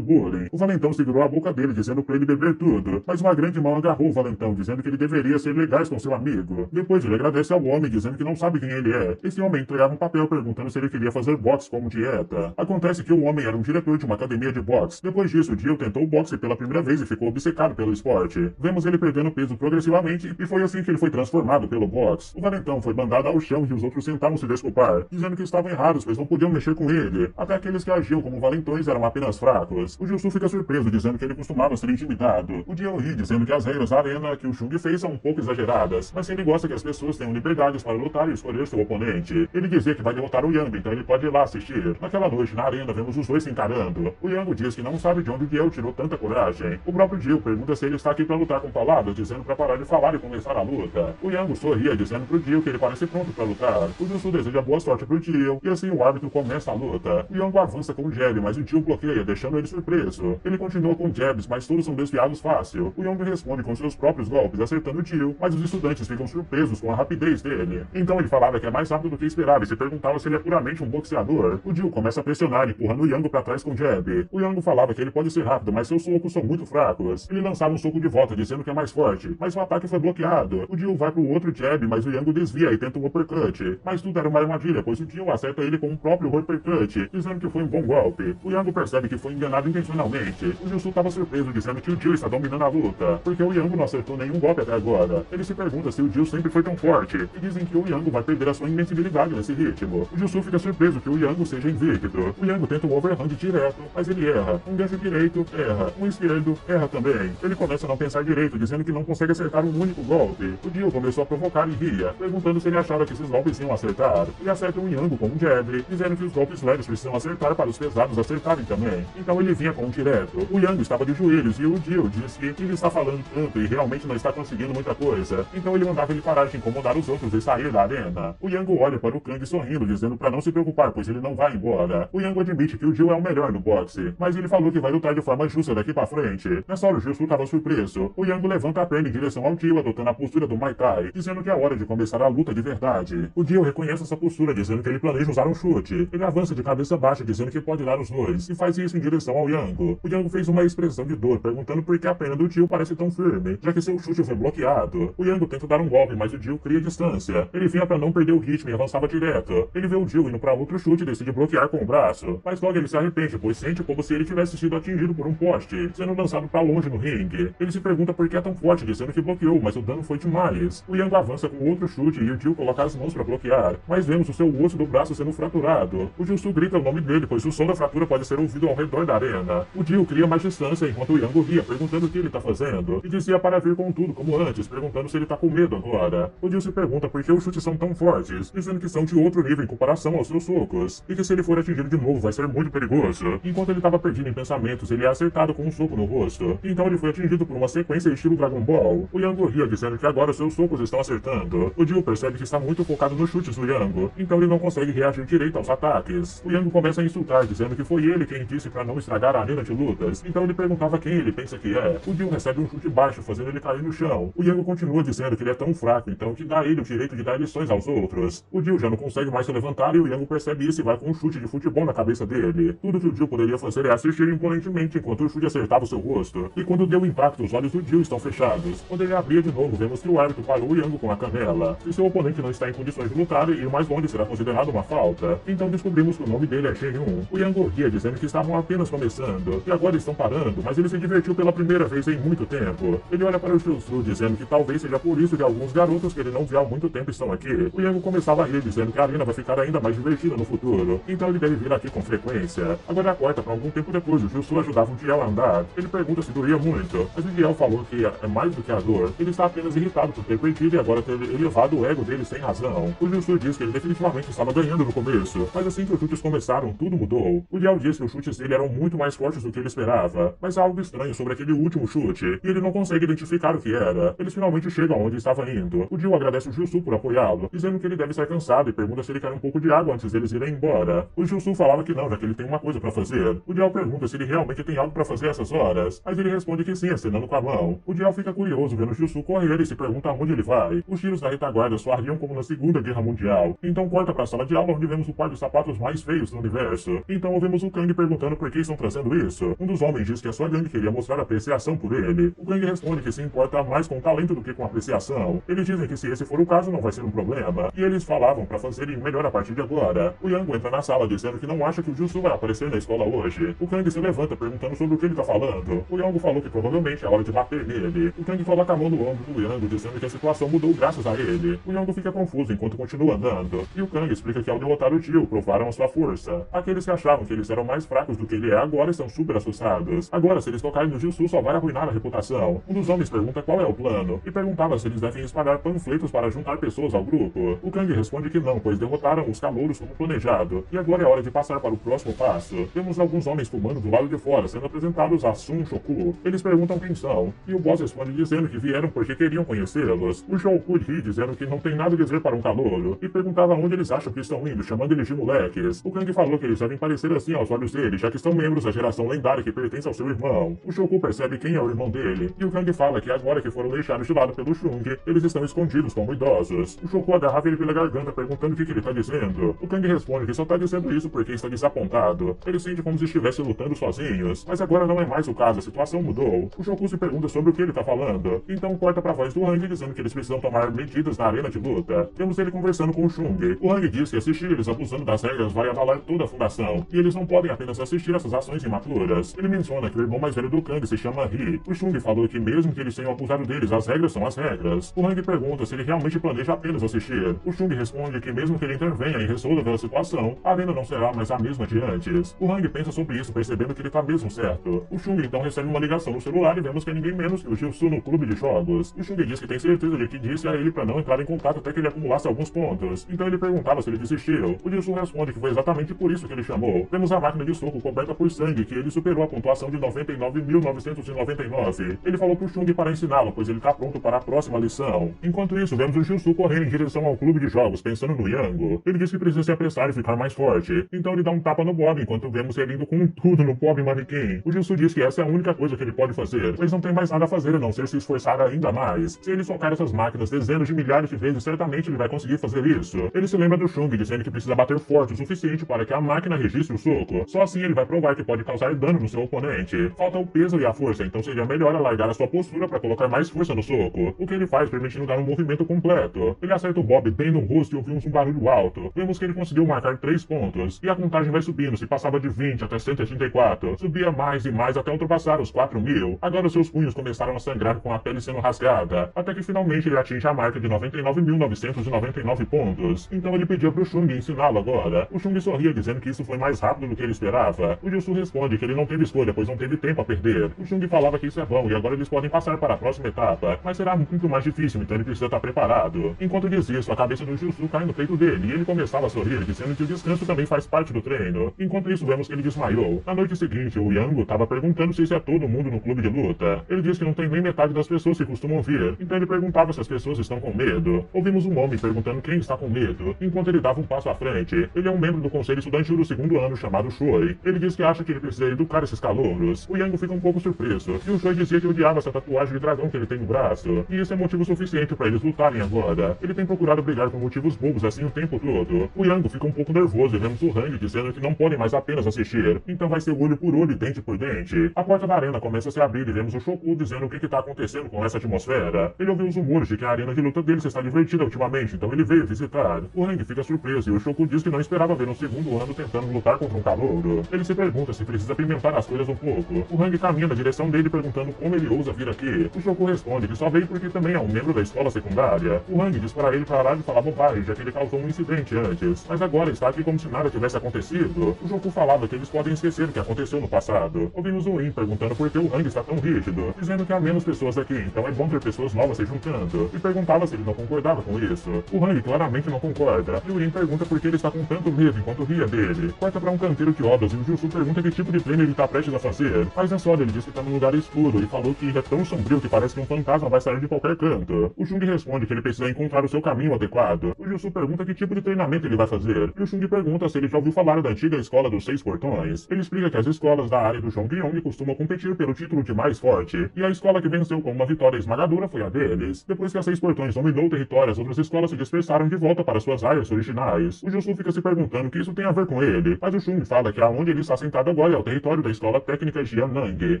bullying. O Valentão segurou a boca dele, dizendo para ele beber tudo, mas uma grande mão agarrou o Valentão, dizendo que ele deveria ser legais com seu amigo. Depois ele agradece ao homem, dizendo que não sabe quem ele é. Esse homem entregava um papel perguntando se ele queria fazer boxe como dieta. Acontece que o homem era um diretor de uma academia de boxe. Depois disso, Jill tentou o boxe pela primeira vez e ficou obcecado pelo esporte. Vemos ele perdendo peso progressivamente e foi assim que ele foi transformado pelo boxe. O Valentão foi mandado ao chão e os outros tentaram se desculpar, dizendo que estavam errados, pois não podiam mexer com ele. Até aqueles que agiam como valentões eram apenas fracos. O Jussu fica surpreso, dizendo que ele costumava ser intimidado. O Jill ri, dizendo que as regras da arena que o Shung fez são um pouco exageradas, mas ele gosta que as pessoas tenham liberdades para lutar e escolher seu oponente. Ele dizia que vai derrotar o Yang, então ele pode ir lá assistir. Naquela noite, na arena, vemos os dois se encarando. O Yang diz que não sabe de onde o Jill tirou tanta coragem. O próprio Jill pergunta se ele está aqui para lutar com palavras, dizendo para parar de falar e começar a luta. O Yang sorria, dizendo pro Jill que ele parece pronto para lutar. O Jussu deseja boa sorte pro Jill, e assim o árbitro começa a luta. O Yang avança com o jab, mas o Jill bloqueia, deixando ele surpreso. Ele continua com jabs, mas todos são desviados fácil. O Yang responde com seus próprios golpes, acertando o Jill, mas os estudantes ficam surpresos com a rapidez dele. Então ele falava que é mais rápido do que esperava e se perguntava se ele é puramente um boxeador. O Jill começa a pressionar, empurrando o Yang para trás com jab. O Yang falava que ele pode ser rápido, mas seus socos são muito fracos. Ele lançava um soco de volta, dizendo que é mais forte, mas o ataque foi bloqueado. O Jill vai pro outro jab, mas o Yang desvia e tenta um uppercut. Mas tudo era uma armadilha, pois o Jill acerta ele com o próprio uppercut, dizendo que foi um bom golpe. O Yang percebe que foi enganado intencionalmente. O Jussu estava surpreso, dizendo que o Jill está dominando a luta, porque o Yang não acertou nenhum golpe até agora. Ele se pergunta se o Jill sempre foi tão forte, e dizem que o Yang vai perder a sua invencibilidade nesse ritmo. O Jussu fica surpreso que o Yang seja invicto. O Yang tenta um overhand direto, mas ele erra. Um gancho direito, erra. Um esquerdo, erra também. Ele começa a não pensar direito, dizendo que não consegue acertar um único golpe. O Jill começou a provocar e ria, perguntando se ele achava que esses golpes iam acertar. Ele acerta um Yang com um jab, dizendo que os golpes leves precisam acertar para os pesados acertarem também. Então ele vinha com um direto. O Yang estava de joelhos e o Jill disse que ele está falando tanto e realmente não está conseguindo muita coisa. Então ele mandava ele parar de incomodar os outros e sair da arena. O Yang olha para o Kang sorrindo, dizendo para não se preocupar, pois ele não vai embora. O Yang admite que o Jill é o melhor no boxe, mas ele falou que vai lutar de forma justa daqui para frente. Nessa hora o Jussu estava surpreso. O Yang levanta a perna em direção ao Jill, adotando a postura do Muay Thai, dizendo que é hora de começar a luta de verdade. O Jill reconhece essa postura, dizendo que ele planeja usar um chute. Ele avança de cabeça baixa, dizendo que pode dar os dois, e faz isso em direção ao Yang. O Yang fez uma expressão de dor, perguntando por que a perna do Jill parece tão firme, já que seu chute foi bloqueado. O Yang tenta dar um golpe, mas o Jill cria distância. Ele vinha para não perder o ritmo e avançava direto. Ele vê o Jill indo para outro chute e decide bloquear com o braço, mas logo ele se arrepende, pois sente como se ele tivesse sido atingido por um poste, sendo lançado para longe no ringue. Ele se pergunta por que é tão forte, dizendo que bloqueou, mas o dano foi demais. O Yang avança com outro chute e o Jill coloca as mãos para bloquear, mas vemos o seu osso do braço sendo fraturado. O Jussu grita o nome dele, pois o som da fratura pode ser ouvido ao redor da arena. O Jill cria mais distância enquanto o Yang ria, perguntando o que ele tá fazendo, e dizia para vir com tudo como antes, perguntando se ele tá com medo agora. O Jill se pergunta por que os chutes são tão fortes, dizendo que são de outro nível em comparação aos seus socos, e que se ele for atingido de novo vai ser muito perigoso. Enquanto ele estava perdido em pensamentos, ele é acertado com um soco no rosto, então ele foi atingido por uma sequência estilo Dragon Ball. O Yang ria, dizendo que agora seus socos estão acertando. O Jill percebe que está muito focado nos chutes do Yang, então ele não consegue reagir direito aos ataques. O Yang começa a insultar, dizendo que foi ele quem disse para não estragar a arena de lutas, então ele perguntava quem ele pensa que é. O Jill recebe um chute baixo, fazendo ele cair no chão. O Yang continua dizendo que ele é tão fraco, então que dá ele o direito de dar lições aos outros. O Jill já não consegue mais se levantar e o Yang percebe isso e vai com um chute de futebol na cabeça dele. Tudo que o Jill poderia fazer é assistir imponentemente enquanto o chute acertava o seu rosto. E quando deu impacto, os olhos do Jill estão fechados. Quando ele abria de novo, vemos que o árbitro parou o Yang com a canela. Se seu oponente não está em condições de lutar, ir mais longe será considerado uma falta. Então descobrimos que o nome dele é Shen-Yun. O Yang ria, dizendo que estavam apenas começando, e agora estão parando, mas ele se divertiu pela primeira vez em muito tempo. Ele olha para o Jussu, dizendo que talvez seja por isso que alguns garotos que ele não viu há muito tempo estão aqui. O Yang começava a rir, dizendo que a arena vai ficar ainda mais divertida no futuro, então ele deve vir aqui com frequência. Agora corta para algum tempo depois, o Jussu ajudava o Diel a andar. Ele pergunta se doía muito, mas o Diel falou que é mais do que a dor. Ele está apenas irritado por ter perdido e agora ter elevado o ego dele sem razão. O Jussu diz que ele definitivamente estava ganhando no começo, mas assim que os chutes começaram, tudo mudou. O Liao diz que os chutes dele eram muito mais fortes do que ele esperava, mas há algo estranho sobre aquele último chute, e ele não consegue identificar o que era. Eles finalmente chegam onde estava indo. O Jill agradece o Jussu por apoiá-lo, dizendo que ele deve estar cansado e pergunta se ele quer um pouco de água antes deles irem embora. O Jussu falava que não, já que ele tem uma coisa para fazer. O Jill pergunta se ele realmente tem algo para fazer essas horas, mas ele responde que sim, acenando com a mão. O Jill fica curioso vendo o Jussu correr e se pergunta aonde ele vai. Os tiros da retaguarda soariam como na Segunda Guerra Mundial. Então corta para a sala de aula onde vemos o par de sapatos mais feios do universo. Então ouvimos o Kang perguntando por que estão trazendo isso. Um dos homens diz que a sua gangue queria mostrar apreciação por ele. O Kang responde que se importa mais com talento do que com apreciação. Eles dizem que se esse for o caso não vai ser um problema. E eles falavam para fazerem melhor a partir de agora. O Yang entra na sala dizendo que não acha que o Jussu vai aparecer na escola hoje. O Kang se levanta perguntando sobre o que ele tá falando. O Yang falou que provavelmente é hora de bater nele. O Kang coloca a mão no ombro do Yang dizendo que a situação mudou graças a ele. O Yang fica confuso enquanto continua andando. E o Kang explica que ao derrotar o Jill provaram a sua força. Aqueles que achavam que eles eram mais fracos do que ele é agora estão super assustados. Agora, se eles tocarem no Jussu, só vai arruinar a reputação. Um dos homens pergunta qual é o plano e perguntava se eles devem espalhar panfletos para juntar pessoas ao grupo. O Kang responde que não, pois derrotaram os calouros como planejado. E agora é hora de passar para o próximo passo. Temos alguns homens fumando do lado de fora, sendo apresentados a Sun Shoku. Eles perguntam quem são, e o boss responde dizendo que vieram porque queriam conhecê-los. O Shoku ri dizendo que não tem nada a dizer para um calouro, e perguntava onde eles acham que estão indo, chamando eles de moleques. O Kang falou que eles devem parecer assim aos olhos dele, já que estão membros da geração lendária que pertence ao seu irmão. O Shoku percebe quem é o irmão dele, e o Kang fala que agora que foram deixados de lado pelo Chung, eles estão escondidos como idosos. O Shoku agarrava ele pela garganta perguntando o que ele tá dizendo. O Kang responde que só tá dizendo isso porque está desapontado. Ele sente como se estivesse lutando sozinhos, mas agora não é mais o caso, a situação mudou. O Shoku se pergunta sobre o que ele tá falando, então corta pra voz do Hang dizendo que eles precisam tomar medidas na arena de luta. Temos ele conversando com o Chung. O Hang diz que assistir eles abusando das regras vai abalar toda a fundação, e eles não podem apenas assistir essas ações imaturas. Ele menciona que o irmão mais velho do Kang se chama Ri. O Chung falou que mesmo que eles tenham abusado deles, as regras são as regras. O Hang pergunta se ele realmente planeja apenas assistir. O Chung responde que mesmo que ele intervenha e resolva a situação, a arena não será mais a mesma de antes. O Hang pensa sobre isso, percebendo que ele tá mesmo certo. O Chung então recebe uma ligação no celular e vemos que é ninguém menos que o Jussu no clube de jogos. O Chung diz que tem certeza de que disse a ele para não entrar em contato até que ele acumulasse alguns pontos. Então ele perguntava se ele desistiu. O Jussu responde que foi exatamente por isso que ele chamou. Vemos a máquina de soco coberta por sangue, que ele superou a pontuação de 99.999. Ele falou pro Chung para ensiná-lo, pois ele tá pronto para a próxima lição. Enquanto isso, vemos o Jussu correndo em direção ao clube de jogos, pensando no Yango. Ele diz que precisa se apressar e ficar mais forte. Então ele dá um tapa no Bob, enquanto vemos ele indo com tudo no pobre manequim. O Jussu diz que essa é a única coisa que ele pode fazer, pois não tem mais nada a fazer a não ser se esforçar ainda mais. Se ele socar essas máquinas dezenas de milhares de vezes, certamente ele vai conseguir fazer isso. Ele se lembra do Chung, dizendo que precisa bater forte o suficiente para que a máquina registre o soco. Só assim ele vai provar que pode causar dano no seu oponente. Falta o peso e a força, então seria melhor alargar a sua postura para colocar mais força no soco. O que ele faz permitindo dar um movimento completo. Ele acerta o Bob bem no rosto e ouvimos um barulho alto. Vemos que ele conseguiu marcar 3 pontos, e a contagem vai subindo, se passava de 20 até 134. Subia mais e mais até ultrapassar os 4.000. Agora seus punhos começaram a sangrar com a pele sendo rasgada, até que finalmente ele atinge a marca de 99.999 pontos. Então ele pediu pro Chung ensiná-lo agora. O Chung sorria dizendo que isso foi mais rápido do que ele esperava. O Jussu responde que ele não teve escolha, pois não teve tempo a perder. O Chung falava que isso é bom e agora eles podem passar para a próxima etapa, mas será muito mais difícil, então ele precisa estar preparado. Enquanto diz isso, a cabeça do Jussu cai no peito dele e ele começava a sorrir, dizendo que o descanso também faz parte do treino. Enquanto isso, vemos que ele desmaiou. Na noite seguinte, o Yango estava perguntando se isso é todo mundo no clube de luta. Ele diz que não tem nem metade das pessoas que costumam vir, então ele perguntava se as pessoas estão com medo. Ouvimos um homem perguntando quem está com medo, enquanto ele dava um passo à frente. Ele é um membro do conselho estudantil do 2º ano chamado Shoi. Ele diz que acha que ele precisa educar esses calouros. O Yango fica um pouco surpreso, e o Shoi dizia que odiava essa tatuagem de dragão que ele tem no braço, e isso é motivo suficiente para eles lutarem agora. Ele tem procurado brigar por motivos bobos assim o tempo todo. O Yango fica um pouco nervoso e vemos o Hang dizendo que não podem mais apenas assistir, então vai ser olho por olho e dente por dente. A porta da arena começa a se abrir e vemos o Shoku dizendo o que está acontecendo com essa atmosfera. Ele ouviu os rumores de que a arena de luta deles está divertida ultimamente, então ele veio visitar. O Hang fica surpreso e o Shoku diz que não esperava ver um 2º ano tentando lutar contra um calouro. Ele se pergunta se precisa pimentar as coisas um pouco. O Hang caminha na direção dele perguntando como ele ousa vir aqui. O Shoku responde que só veio porque também é um membro da escola secundária. O Hang diz para ele parar de falar bobagem, já que ele causou um incidente antes, mas agora está aqui como se nada tivesse acontecido. O Shoku falava que eles podem esquecer o que aconteceu no passado. Ouvimos o In perguntando por que o Hang está tão rígido, dizendo que há menos pessoas aqui, então é bom ter pessoas novas se juntando, e perguntava se ele não concordava com isso. O Hang claramente não concorda, e o In pergunta por que ele está com tanto medo enquanto ria dele. dele. Corta pra um canteiro de obras e o Jussu pergunta que tipo de treino ele tá prestes a fazer. Mas é só, ele diz que tá num lugar escuro e falou que é tão sombrio que parece que um fantasma vai sair de qualquer canto. O Chung responde que ele precisa encontrar o seu caminho adequado. O Jussu pergunta que tipo de treinamento ele vai fazer. E o Chung pergunta se ele já ouviu falar da antiga escola dos 6 portões. Ele explica que as escolas da área do Chongyong costumam competir pelo título de mais forte. E a escola que venceu com uma vitória esmagadora foi a deles. Depois que as 6 portões dominou o território, as outras escolas se dispersaram de volta para suas áreas originais. O Jussu fica se perguntando o que isso tem a ver com ele, mas o Chung fala que aonde ele está sentado agora é o território da escola técnica Jiannang.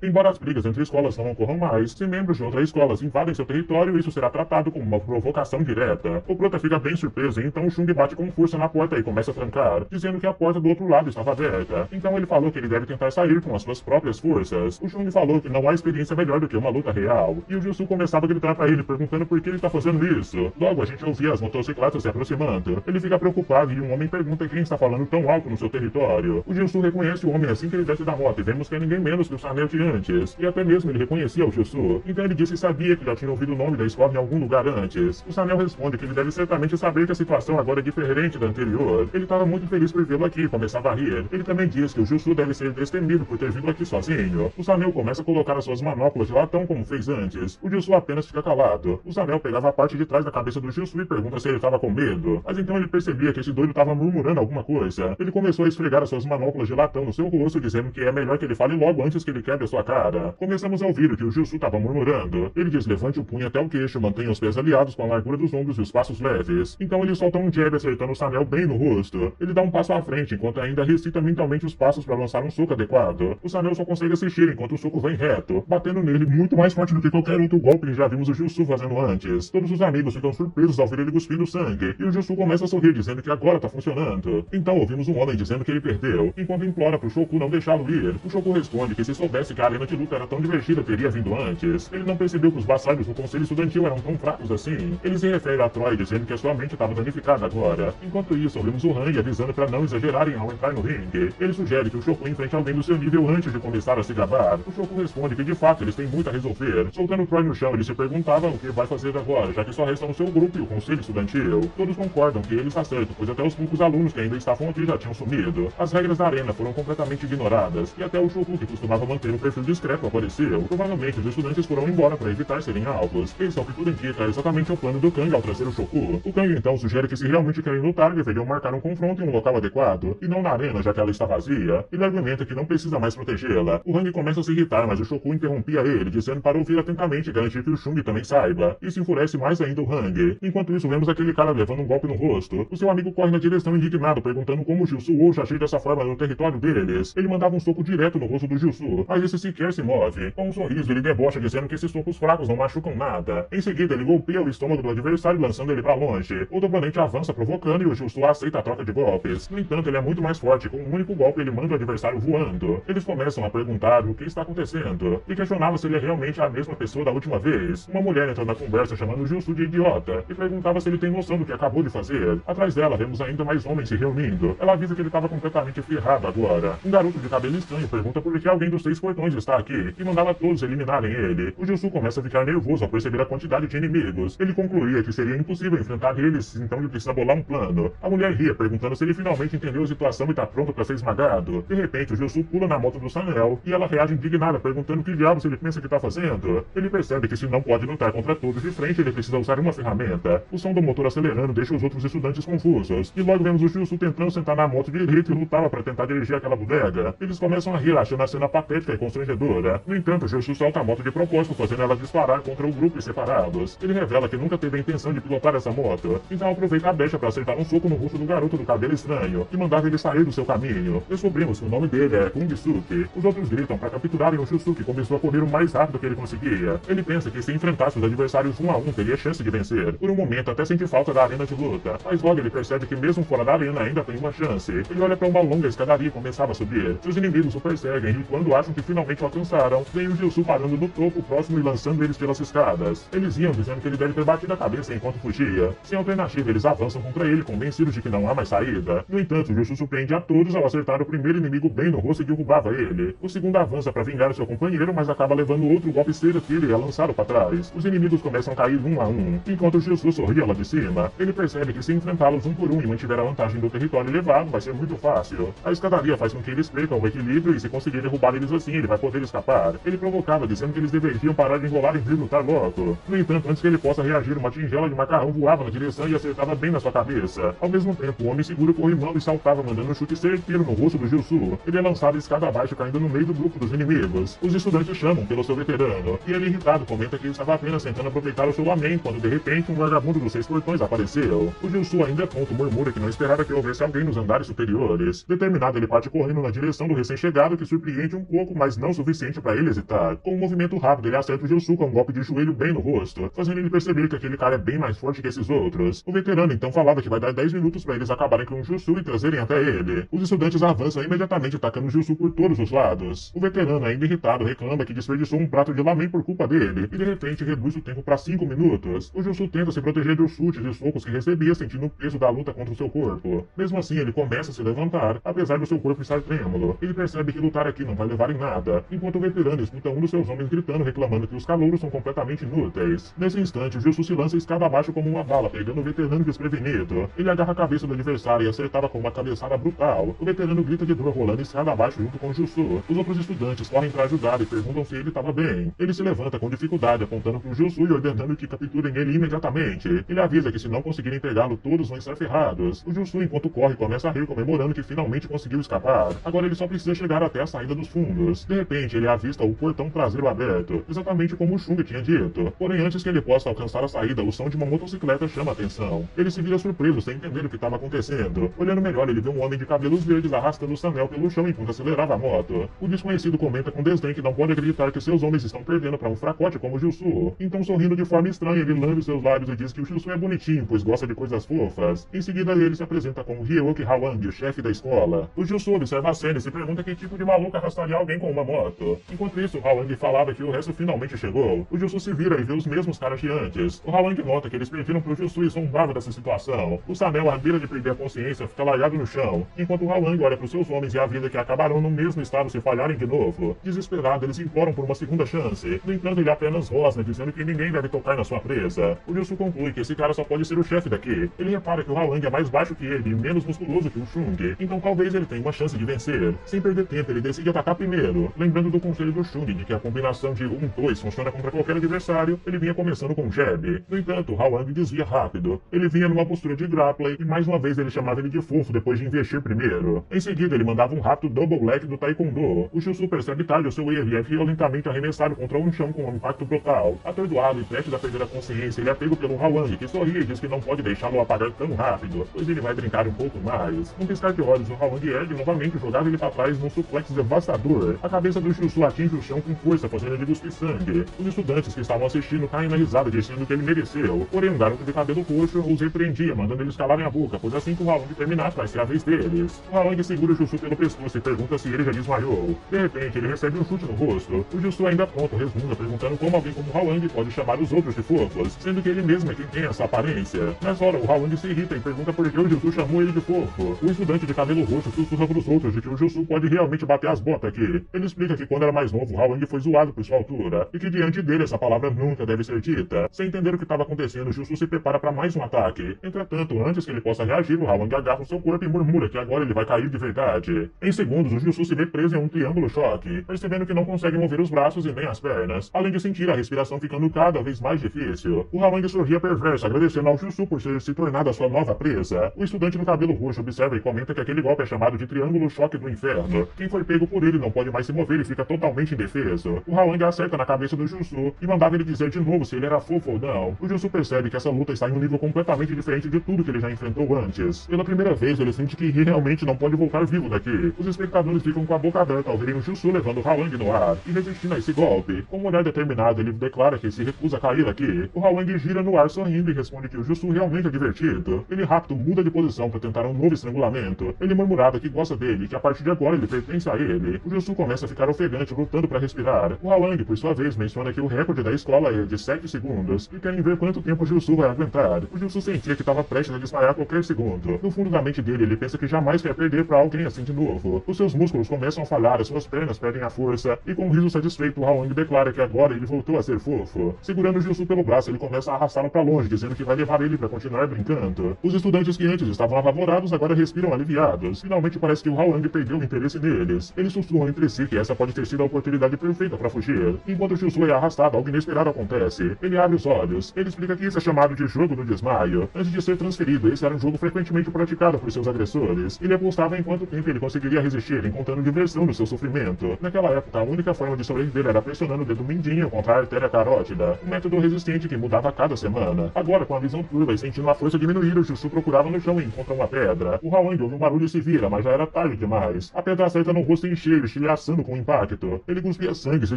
Embora as brigas entre escolas não ocorram mais, se membros de outras escolas invadem seu território, isso será tratado como uma provocação direta. O Prota fica bem surpreso e então o Chung bate com força na porta e começa a trancar, dizendo que a porta do outro lado estava aberta. Então ele falou que ele deve tentar sair com as suas próprias forças. O Chung falou que não há experiência melhor do que uma luta real, e o Jussu começava a gritar para ele, perguntando por que ele está fazendo isso. Logo a gente ouvia as motocicletas se aproximando. Ele fica preocupado e um homem pergunta quem está falando tão alto no seu território. O Jussu reconhece o homem assim que ele desce da moto e vemos que é ninguém menos que o Sanel de antes. E até mesmo ele reconhecia o Jussu. Então ele disse que sabia que já tinha ouvido o nome da escola em algum lugar antes. O Sanel responde que ele deve certamente saber que a situação agora é diferente da anterior. Ele estava muito feliz por vê-lo aqui e começava a rir. Ele também diz que o Jussu deve ser destemido por ter vindo aqui sozinho. O Sanel começa a colocar as suas manoplas de latão como fez antes. O Jussu apenas fica calado. O Sanel pegava a parte de trás da cabeça do Jussu e pergunta se ele estava com medo. Mas então ele percebia que esse doido estava murmurando alguma coisa. Ele começou a esfregar as suas manoplas de latão no seu rosto, dizendo que é melhor que ele fale logo antes que ele quebre a sua cara. Começamos a ouvir o que o Jussu estava murmurando. Ele diz: levante o punho até o queixo, mantenha os pés aliados com a largura dos ombros e os passos leves. Então ele solta um jab acertando o Sanel bem no rosto. Ele dá um passo à frente, enquanto ainda recita mentalmente os passos para lançar um soco adequado. O Sanel só consegue assistir enquanto o soco vem reto, batendo nele muito mais forte do que qualquer outro golpe que já vimos o Jussu fazendo antes. Todos os amigos ficam surpresos ao ver ele cuspindo sangue, e o Jussu começa a sorrir, dizendo que agora tá funcionando. Então ouvimos um homem dizendo que ele perdeu, enquanto implora pro Shoku não deixá-lo ir. O Shoku responde que se soubesse que a arena de luta era tão divertida, teria vindo antes. Ele não percebeu que os vassalhos do conselho estudantil eram tão fracos assim. Ele se refere a Troy, dizendo que a sua mente estava danificada agora. Enquanto isso, ouvimos o Han avisando para não exagerarem ao entrar no ringue. Ele sugere que o Shoku enfrente alguém do seu nível antes de começar a se gabar. O Shoku responde que de fato eles têm muito a resolver. Soltando Troy no chão, ele se perguntava o que vai fazer agora, já que só resta no seu grupo e o conselho estudantil. Todos concordam que ele está certo, pois até os poucos alunos que ainda estavam aqui já tinham sumido. As regras da arena foram completamente ignoradas, e até o Shoku, que costumava manter um perfil discreto, apareceu. Provavelmente os estudantes foram embora para evitar serem alvos. Esse é o que tudo indica, é exatamente o plano do Kang ao trazer o Shoku. O Kang então sugere que se realmente querem lutar, deveriam marcar um confronto em um local adequado, e não na arena, já que ela está vazia. Ele argumenta que não precisa mais protegê-la. O Hang começa a se irritar, mas o Shoku interrompia ele, dizendo para ouvir atentamente e garantir que o Chung também saiba. Isso enfurece mais ainda o Hang. Enquanto isso, vemos aquele cara levando um golpe no rosto. O seu amigo corre na direção indignado, perguntando como o Jussu ousa agir dessa forma no território deles. Ele mandava um soco direto no rosto do Jussu, mas esse sequer se move. Com um sorriso, ele debocha, dizendo que esses socos fracos não machucam nada. Em seguida, ele golpeia o estômago do adversário, lançando ele para longe. O oponente avança provocando e o Jussu aceita a troca de golpes. No entanto, ele é muito mais forte. Com um único golpe, ele manda o adversário voando. Eles começam a perguntar o que está acontecendo, e questionava se ele é realmente a mesma pessoa da última vez. Uma mulher entra na conversa chamando o Jussu de idiota, e perguntava se ele tem noção do que acabou de fazer. Atrás dela, vemos ainda mais homens se reunindo. Ela avisa que ele estava completamente ferrado agora. Um garoto de cabelo estranho pergunta por que alguém dos 6 portões está aqui, e mandava todos eliminarem ele. O Jussu começa a ficar nervoso ao perceber a quantidade de inimigos. Ele concluía que seria impossível enfrentar eles, então ele precisa bolar um plano. A mulher ria, perguntando se ele finalmente entendeu a situação e está pronto para ser esmagado. De repente, o Jussu pula na moto do Sanel, e ela reage indignada, perguntando o que diabos ele pensa que está fazendo. Ele percebe que se não pode lutar contra todos de frente, ele precisa usar uma ferramenta. O som do motor acelerando deixa os outros estudantes confusos, e logo vemos o Jussu tentando sentar na moto direita e lutava para tentar dirigir aquela bodega. Eles começam a rir, achando a cena patética e constrangedora. No entanto, Jussu solta a moto de propósito, fazendo ela disparar contra o grupo e separados. Ele revela que nunca teve a intenção de pilotar essa moto, então aproveita a brecha para acertar um soco no rosto do garoto do cabelo estranho, e mandava ele sair do seu caminho. Descobrimos que o nome dele é Kungsuke. Os outros gritam para capturarem o Jussu, que começou a correr o mais rápido que ele conseguia. Ele pensa que se enfrentasse os adversários 1 a 1, teria chance de vencer. Por um momento até sente falta da arena de luta, mas logo ele percebe que mesmo fora da arena ainda tem uma chance. Ele olha para uma longa escadaria e começava a subir. Seus inimigos o perseguem e quando acham que finalmente o alcançaram, vem o Jussu parando no topo próximo e lançando eles pelas escadas. Eles iam dizendo que ele deve ter batido a cabeça enquanto fugia. Sem alternativa, eles avançam contra ele, convencidos de que não há mais saída. No entanto, o Jussu surpreende a todos ao acertar o primeiro inimigo bem no rosto e derrubava ele. O segundo avança para vingar o seu companheiro, mas acaba levando outro golpe cedo que ele é lançado para trás. Os inimigos começam a cair 1 a 1. Enquanto o Jussu sorria lá de cima, ele percebe que se enfrentá-los 1 por 1 e mantiver a vantagem do território elevado, vai ser ser muito fácil. A escadaria faz com que eles percam o equilíbrio e se conseguir derrubar eles assim, ele vai poder escapar. Ele provocava, dizendo que eles deveriam parar de enrolar e lutar logo. No entanto, antes que ele possa reagir, uma tigela de macarrão voava na direção e acertava bem na sua cabeça. Ao mesmo tempo, o homem seguro corrimão e saltava, mandando um chute certeiro no rosto do Gilsu. Ele é lançado escada abaixo, caindo no meio do grupo dos inimigos. Os estudantes chamam pelo seu veterano, e ele, irritado, comenta que ele estava apenas tentando aproveitar o seu lamento, quando de repente um vagabundo dos 6 portões apareceu. O Gilsu, ainda tonto, murmura que não esperava que houvesse alguém nos andares superiores. Determinado, ele parte correndo na direção do recém-chegado, que surpreende um pouco, mas não o suficiente para ele hesitar. Com um movimento rápido, ele acerta o Gilsu com um golpe de joelho bem no rosto, fazendo ele perceber que aquele cara é bem mais forte que esses outros. O veterano então falava que vai dar 10 minutos para eles acabarem com o Gilsu e trazerem até ele. Os estudantes avançam imediatamente, atacando o Gilsu por todos os lados. O veterano, ainda irritado, reclama que desperdiçou um prato de lamen por culpa dele, e de repente reduz o tempo para 5 minutos. O Gilsu tenta se proteger dos chutes e socos que recebia, sentindo o peso da luta contra o seu corpo. Mesmo assim, ele começa a se levantar, apesar do seu corpo estar trêmulo. Ele percebe que lutar aqui não vai levar em nada, enquanto o veterano escuta um dos seus homens gritando, reclamando que os calouros são completamente inúteis. Nesse instante, o Gilsu se lança escada abaixo como uma bala, pegando o veterano desprevenido. Ele agarra a cabeça do adversário e acertava com uma cabeçada brutal. O veterano grita de dor, rolando escada abaixo junto com o Gilsu. Os outros estudantes correm para ajudar e perguntam se ele estava bem. Ele se levanta com dificuldade, apontando para o Gilsu e ordenando que capturem ele imediatamente. Ele avisa que se não conseguirem pegá-lo, todos vão estar ferrados. O Gilsu, enquanto corre, começa a rir, comemorando que finalmente conseguiu escapar. Agora ele só precisa chegar até a saída dos fundos. De repente, ele avista o portão traseiro aberto, exatamente como o Chung tinha dito. Porém, antes que ele possa alcançar a saída, o som de uma motocicleta chama a atenção. Ele se vira surpreso, sem entender o que estava acontecendo. Olhando melhor, ele vê um homem de cabelos verdes arrastando o Sanel pelo chão enquanto acelerava a moto. O desconhecido comenta com desdém que não pode acreditar que seus homens estão perdendo para um fracote como o Gilsu. Então, sorrindo de forma estranha, ele lambe seus lábios e diz que o Gilsu é bonitinho, pois gosta de coisas fofas. Em seguida, ele se apresenta como Ryoki Hwang, o chefe da escola. O Gilsu observa a cena e se pergunta que tipo de maluco arrastaria alguém com uma moto. Enquanto isso, o Hwang falava que o resto finalmente chegou. O Gilsu se vira e vê os mesmos caras de antes. O Hwang nota que eles pediram pro Gilsu e zombava dessa situação. O Sanel, à beira de perder a consciência, fica largado no chão, enquanto o Hwang olha para os seus homens e avisa que acabarão no mesmo estado se falharem de novo. Desesperado, eles imploram por uma segunda chance. No entanto, ele apenas rosna, dizendo que ninguém deve tocar na sua presa. O Gilsu conclui que esse cara só pode ser o chefe daqui. Ele repara que o Hwang é mais baixo que ele e menos musculoso que o Chung, então talvez ele tenha uma chance de vencer. Sem perder tempo, ele decide atacar primeiro. Lembrando do conselho do Chung de que a combinação de 1-2 funciona contra qualquer adversário, ele vinha começando com um jab. No entanto, o Hwang desvia rápido. Ele vinha numa postura de grappling e mais uma vez ele chamava ele de fofo depois de investir primeiro. Em seguida, ele mandava um rápido double leg do taekwondo. O Gilsu percebe tarde o seu erro e é violentamente arremessado contra um chão com um impacto brutal. Atordoado e prestes a perder a consciência, ele é pego pelo Hwang, que sorri e diz que não pode deixá-lo apagar tão rápido, pois ele vai brincar um pouco mais. Num piscar de olhos, o Hwang ergue novamente, jogava ele para trás num suplex devastador. A cabeça do Gilsu atinge o chão com força, fazendo ele cuspir sangue. Os estudantes que estavam assistindo caem na risada, dizendo que ele mereceu. Porém, um garoto de cabelo roxo os repreendia, mandando eles calarem a boca, pois assim que o Hwang terminar, vai ser a vez deles. O Hwang segura o Gilsu pelo pescoço e pergunta se ele já desmaiou. De repente, ele recebe um chute no rosto. O Gilsu, ainda pronto, resmunga, perguntando como alguém como o Hwang pode chamar os outros de fofos, sendo que ele mesmo é quem tem essa aparência. Nessa hora, o Hwang se irrita e pergunta por que o Gilsu chamou ele de fofo. O estudante de cabelo roxo sussurra pros outros de que o Gilsu pode realmente bater as botas aqui. Ele explica que quando era mais novo, o Hwang foi zoado por sua altura, e que diante dele essa palavra nunca deve ser dita. Sem entender o que estava acontecendo, o Gilsu se prepara para mais um ataque. Entretanto, antes que ele possa reagir, o Hwang agarra o seu corpo e murmura que agora ele vai cair de verdade. Em segundos, o Gilsu se vê preso em um triângulo choque, percebendo que não consegue mover os braços e nem as pernas, além de sentir a respiração ficando cada vez mais difícil. O Hwang sorria perverso, agradecendo ao Gilsu por ter se tornado a sua nova presa. O estudante do cabelo roxo observa e comenta que aquele golpe é chamado de triângulo choque do inferno. Quem foi pego por ele não pode mais se mover e fica totalmente indefeso. O Hwang acerta na cabeça do Gilsu e mandava ele dizer de novo se ele era fofo ou não. O Gilsu percebe que essa luta está em um nível completamente diferente de tudo que ele já enfrentou antes. Pela primeira vez, ele sente que realmente não pode voltar vivo daqui. Os espectadores ficam com a boca aberta ao verem o Gilsu levando o Hwang no ar e resistindo a esse golpe. Com um olhar determinado, ele declara que se recusa a cair aqui. O Hwang gira no ar sorrindo e responde que o Gilsu realmente é divertido. Ele rápido muda de posição para tentar um novo estrangulamento. Ele murmurava que gosta dele e que a partir de agora ele pertence a ele. O Gilsu começa a ficar ofegante, lutando para respirar. O Hwang, por sua vez, menciona que o recorde da escola é de 7 segundos e querem ver quanto tempo o Gilsu vai aguentar. O Gilsu sentia que estava prestes a desmaiar a qualquer segundo. No fundo da mente dele, ele pensa que jamais quer perder para alguém assim de novo. Os seus músculos começam a falhar, as suas pernas perdem a força e com um riso satisfeito, o Hwang declara que agora ele voltou a ser fofo. Segurando o Gilsu pelo braço, ele começa a arrastá-lo para longe, dizendo que vai levar ele para continuar brincando. Os estudantes que antes estavam apavorados agora respiram respiram aliviados. Finalmente parece que o Hwang perdeu o interesse neles. Eles sussurram entre si que essa pode ter sido a oportunidade perfeita para fugir. Enquanto Jussu é arrastado, algo inesperado acontece. Ele abre os olhos. Ele explica que isso é chamado de jogo do desmaio. Antes de ser transferido, esse era um jogo frequentemente praticado por seus agressores. Ele apostava em quanto tempo ele conseguiria resistir, encontrando diversão no seu sofrimento. Naquela época, a única forma de sobreviver era pressionando o dedo mindinho contra a artéria carótida, um método resistente que mudava a cada semana. Agora, com a visão turva e sentindo a força diminuir, o Jussu procurava no chão e encontra uma pedra. O Hwang ouve um barulho e se vira, mas já era tarde demais. A pedra acerta no rosto em cheio, estilhaçando com o impacto. Ele cuspia sangue e se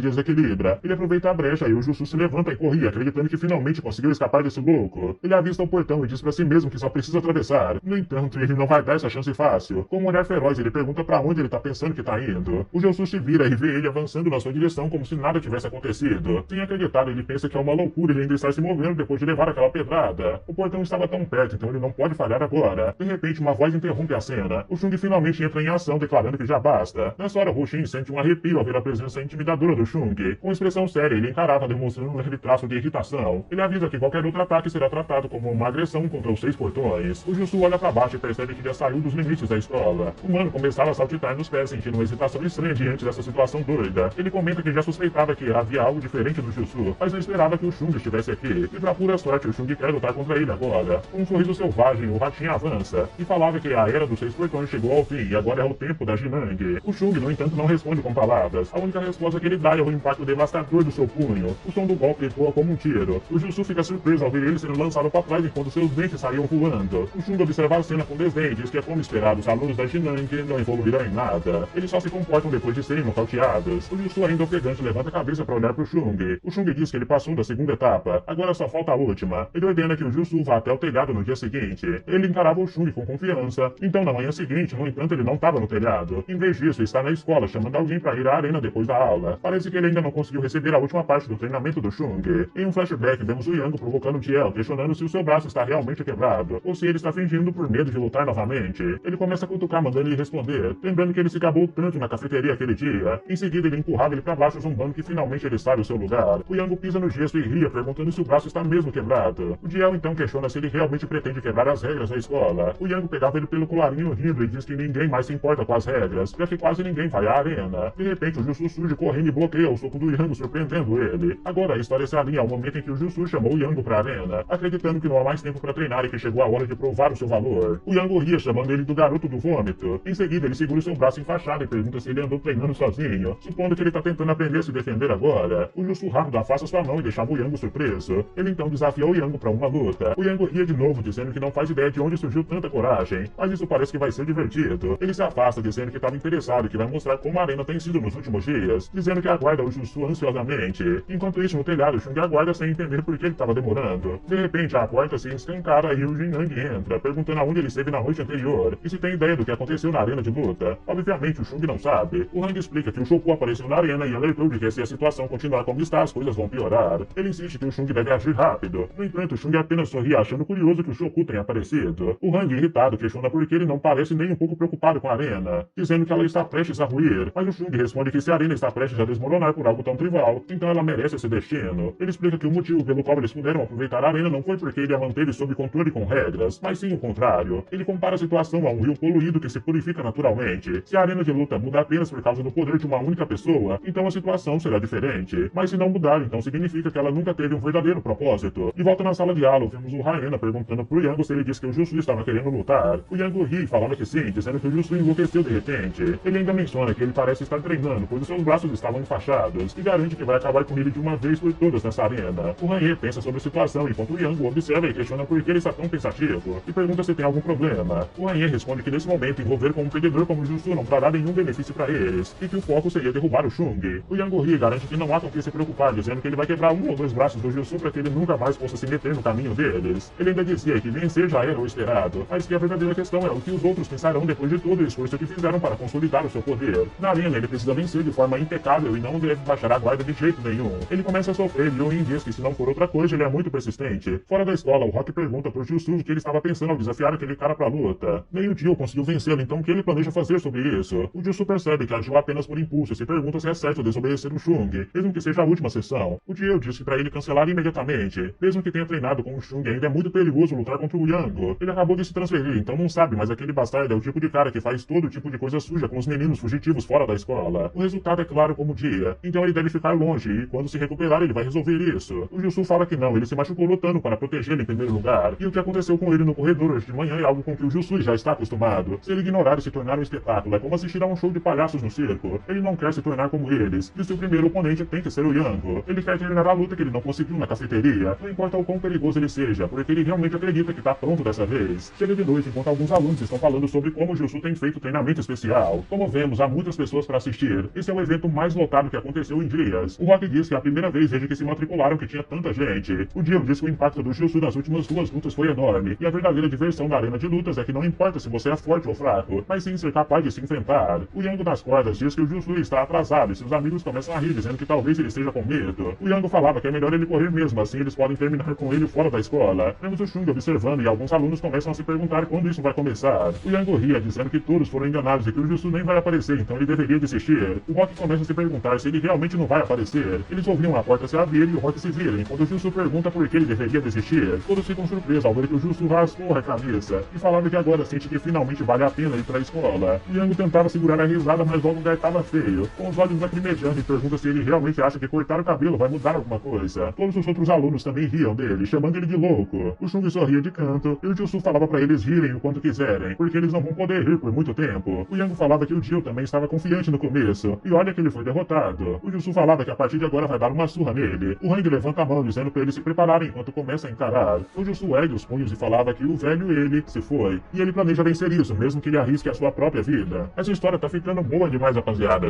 desequilibra. Ele aproveita a brecha e o Jussu se levanta e corre, acreditando que finalmente conseguiu escapar desse louco. Ele avista o portão e diz pra si mesmo que só precisa atravessar. No entanto, ele não vai dar essa chance fácil. Com um olhar feroz, ele pergunta pra onde ele tá pensando que tá indo. O Jussu se vira e vê ele avançando na sua direção como se nada tivesse acontecido. Sem acreditar, ele pensa que é uma loucura ele ainda estar se movendo depois de levar aquela pedrada. O portão estava tão perto, então ele não pode falhar agora. De repente, uma voz interrompe a cena. O Chung finalmente entra em ação, declarando que já basta. Nessa hora, Roshin sente um arrepio ao ver a presença intimidadora do Chung. Com expressão séria, ele encarava, demonstrando um leve traço de irritação. Ele avisa que qualquer outro ataque será tratado como uma agressão contra os 6 portões. O Jussu olha para baixo e percebe que já saiu dos limites da escola. O mano começava a saltitar nos pés, sentindo uma hesitação estranha diante dessa situação doida. Ele comenta que já suspeitava que havia algo diferente do Jussu, mas não esperava que o Chung estivesse aqui. E pra pura sorte, o Chung quer lutar contra ele agora. Com um sorriso selvagem, o ratinho avança e falava que a era dos 6 portões chegou ao fim e agora é o tempo da Jinang. O Chung, no entanto, não responde com palavras. A única resposta que ele dá é o impacto devastador do seu punho. O som do golpe ecoa como um tiro. O Jussu fica surpreso ao ver ele sendo lançado para trás enquanto seus dentes saíam voando. O Chung observa a cena com desdém e diz que é como esperado, os alunos da Jinang não evoluirão em nada. Eles só se comportam depois de serem nocauteados. O Jussu, ainda ofegante, levanta a cabeça para olhar pro Chung. O Chung diz que ele passou da segunda etapa, agora só falta a última. Ele ordena que o Jussu vá até o telhado no dia seguinte. Ele encarava o Chung com confiança. Então, na manhã seguinte, no entanto, ele não estava no telhado. Em vez disso, está na escola, chamando alguém para ir à arena depois da aula. Parece que ele ainda não conseguiu receber a última parte do treinamento do Chung. Em um flashback, vemos o Yang provocando Jiel, questionando se o seu braço está realmente quebrado, ou se ele está fingindo por medo de lutar novamente. Ele começa a cutucar, mandando ele responder, lembrando que ele se acabou tanto na cafeteria aquele dia. Em seguida, ele empurrava ele para baixo, zombando que finalmente ele sabe o seu lugar. O Yang pisa no gesto e ria, perguntando se o braço está mesmo quebrado. O Jiel então questiona se ele realmente pretende quebrar as regras da escola. O Yang pegava ele pelo colarinho rindo e diz que ninguém mais se importa com as regras, já que quase ninguém vai à arena. De repente, o Jussu surge correndo e bloqueia o soco do Yang, surpreendendo ele. Agora a história se alinha ao momento em que o Jussu chamou o Yang pra arena, acreditando que não há mais tempo para treinar e que chegou a hora de provar o seu valor. O Yang ria, chamando ele do garoto do vômito. Em seguida, ele segura o seu braço enfaixado e pergunta se ele andou treinando sozinho, supondo que ele tá tentando aprender a se defender agora. O Jussu rápido afasta sua mão e deixava o Yang surpreso. Ele então desafia o Yang para uma luta. O Yang ria de novo, dizendo que não faz ideia de onde surgiu tanta coragem, mas isso parece que vai ser divertido. Ele se afasta, dizendo que estava interessado e que vai mostrar como a arena tem sido nos últimos dias, dizendo que aguarda o Jussu ansiosamente. Enquanto isso, no telhado, Chung aguarda sem entender por que ele estava demorando. De repente, a porta se escancara e o Jinang entra, perguntando aonde ele esteve na noite anterior e se tem ideia do que aconteceu na arena de luta. Obviamente, o Chung não sabe. O Hang explica que o Shoku apareceu na arena e alertou de que se a situação continuar como está, as coisas vão piorar. Ele insiste que o Chung deve agir rápido. No entanto, o Chung apenas sorri, achando curioso que o Shoku tenha aparecido. O Hang, irritado, questiona por que ele não parece nem um pouco preocupado com a arena, dizendo que ela está prestes a ruir. Mas o Chung responde que se a arena está prestes a desmoronar por algo tão trivial, então ela merece esse destino. Ele explica que o motivo pelo qual eles puderam aproveitar a arena não foi porque ele a manteve sob controle com regras, mas sim o contrário. Ele compara a situação a um rio poluído que se purifica naturalmente. Se a arena de luta muda apenas por causa do poder de uma única pessoa, então a situação será diferente. Mas se não mudar, então significa que ela nunca teve um verdadeiro propósito. De volta na sala de aula, vemos o Hyena perguntando pro Yang se ele disse que o Jussu estava querendo lutar. O Yang ri e falava que sim, dizendo que o Jussu enlouqueceu de repente. Ele ainda menciona que ele parece estar treinando, pois os seus braços estavam enfaixados, e garante que vai acabar com ele de uma vez por todas nessa arena. O Hyena pensa sobre a situação, enquanto o Yang o observa e questiona por que ele está tão pensativo, e pergunta se tem algum problema. O Hyena responde que nesse momento envolver com um perdedor como o Jussu não trará nenhum benefício para eles, e que o foco seria derrubar o Chung. O Yang ri e garante que não há com que se preocupar, dizendo que ele vai quebrar um ou dois braços do Jussu para que ele nunca mais possa se meter no caminho deles. Ele ainda dizia que vencer já era o esperado, mas que a verdadeira questão é o que os outros pensarão depois de todo o esforço que fizeram para consolidar o seu poder. Na arena, ele precisa vencer de forma impecável e não deve baixar a guarda de jeito nenhum. Ele começa a sofrer e Yoin diz que se não for outra coisa, ele é muito persistente. Fora da escola, o Rock pergunta pro Jussu o que ele estava pensando ao desafiar aquele cara pra luta. Nem o Dio conseguiu vencê-lo, então o que ele planeja fazer sobre isso? O Jussu percebe que agiu apenas por impulso e se pergunta se é certo desobedecer o Chung, mesmo que seja a última sessão. O Dio diz que pra ele cancelar imediatamente, mesmo que tenha treinado com o Chung, ainda é muito perigoso lutar contra o Yang. Ele acabou de se transferir, então não sabe mas aquele bastardo é o tipo de cara que faz todo tipo de coisa suja com os meninos fugitivos fora da escola. O resultado é claro como dia, então ele deve ficar longe e quando se recuperar ele vai resolver isso. O Jussu fala que não, ele se machucou lutando para protegê-lo em primeiro lugar, e o que aconteceu com ele no corredor hoje de manhã é algo com que o Jussu já está acostumado. Se ele ignorar e se tornar um espetáculo, é como assistir a um show de palhaços no circo. Ele não quer se tornar como eles, e seu primeiro oponente tem que ser o Yango. Ele quer terminar a luta que ele não conseguiu na cafeteria, não importa o quão perigoso ele seja, porque ele realmente acredita que está pronto dessa vez. Chega de noite enquanto alguns alunos estão falando sobre como o Jussu tem feito treinamento especial. Como vemos, há muitas pessoas para assistir. Esse é o evento mais lotado que aconteceu em dias. O Rock diz que é a primeira vez desde que se matricularam que tinha tanta gente. O Dio diz que o impacto do Jussu nas últimas duas lutas foi enorme, e a verdadeira diversão da arena de lutas é que não importa se você é forte ou fraco, mas sim ser capaz de se enfrentar. O Yango das cordas diz que o Jussu está atrasado e seus amigos começam a rir dizendo que talvez ele esteja com medo. O Yango falava que é melhor ele correr mesmo, assim eles podem terminar com ele fora da escola. Vemos o Chung observando e alguns alunos começam a se perguntar quando isso vai começar. O Yango ria dizendo que todos foram enganados e que o Jussu nem vai aparecer, então ele deveria desistir. O Rock começa a se perguntar se ele realmente não vai aparecer. Eles ouviam a porta se abrir e o Rock se vira, enquanto o Jussu pergunta por que ele deveria desistir. Todos ficam surpresos ao ver que o Jussu raspou a cabeça e falava que agora sente que finalmente vale a pena ir pra escola. O Yango tentava segurar a risada, mas logo gartava feio, com os olhos lacrimejando, e pergunta se ele realmente acha que cortar o cabelo vai mudar alguma coisa. Todos os outros alunos também riam dele, chamando ele de louco. O Chung sorria de canto, e o Jussu falava pra eles rirem o quanto quiserem, porque eles não vão poder rir por muito tempo. O Yango falava que o Dio também estava confiante no começo, e olha que ele foi derrotado. O Jussu falava que a partir de agora vai dar uma surra nele. O Hang levanta a mão dizendo pra ele se prepararem enquanto começa a encarar. O Jussu ergue os punhos e falava que o velho ele se foi, e ele planeja vencer isso, mesmo que ele arrisque a sua própria vida. Essa história tá ficando boa demais, rapaziada.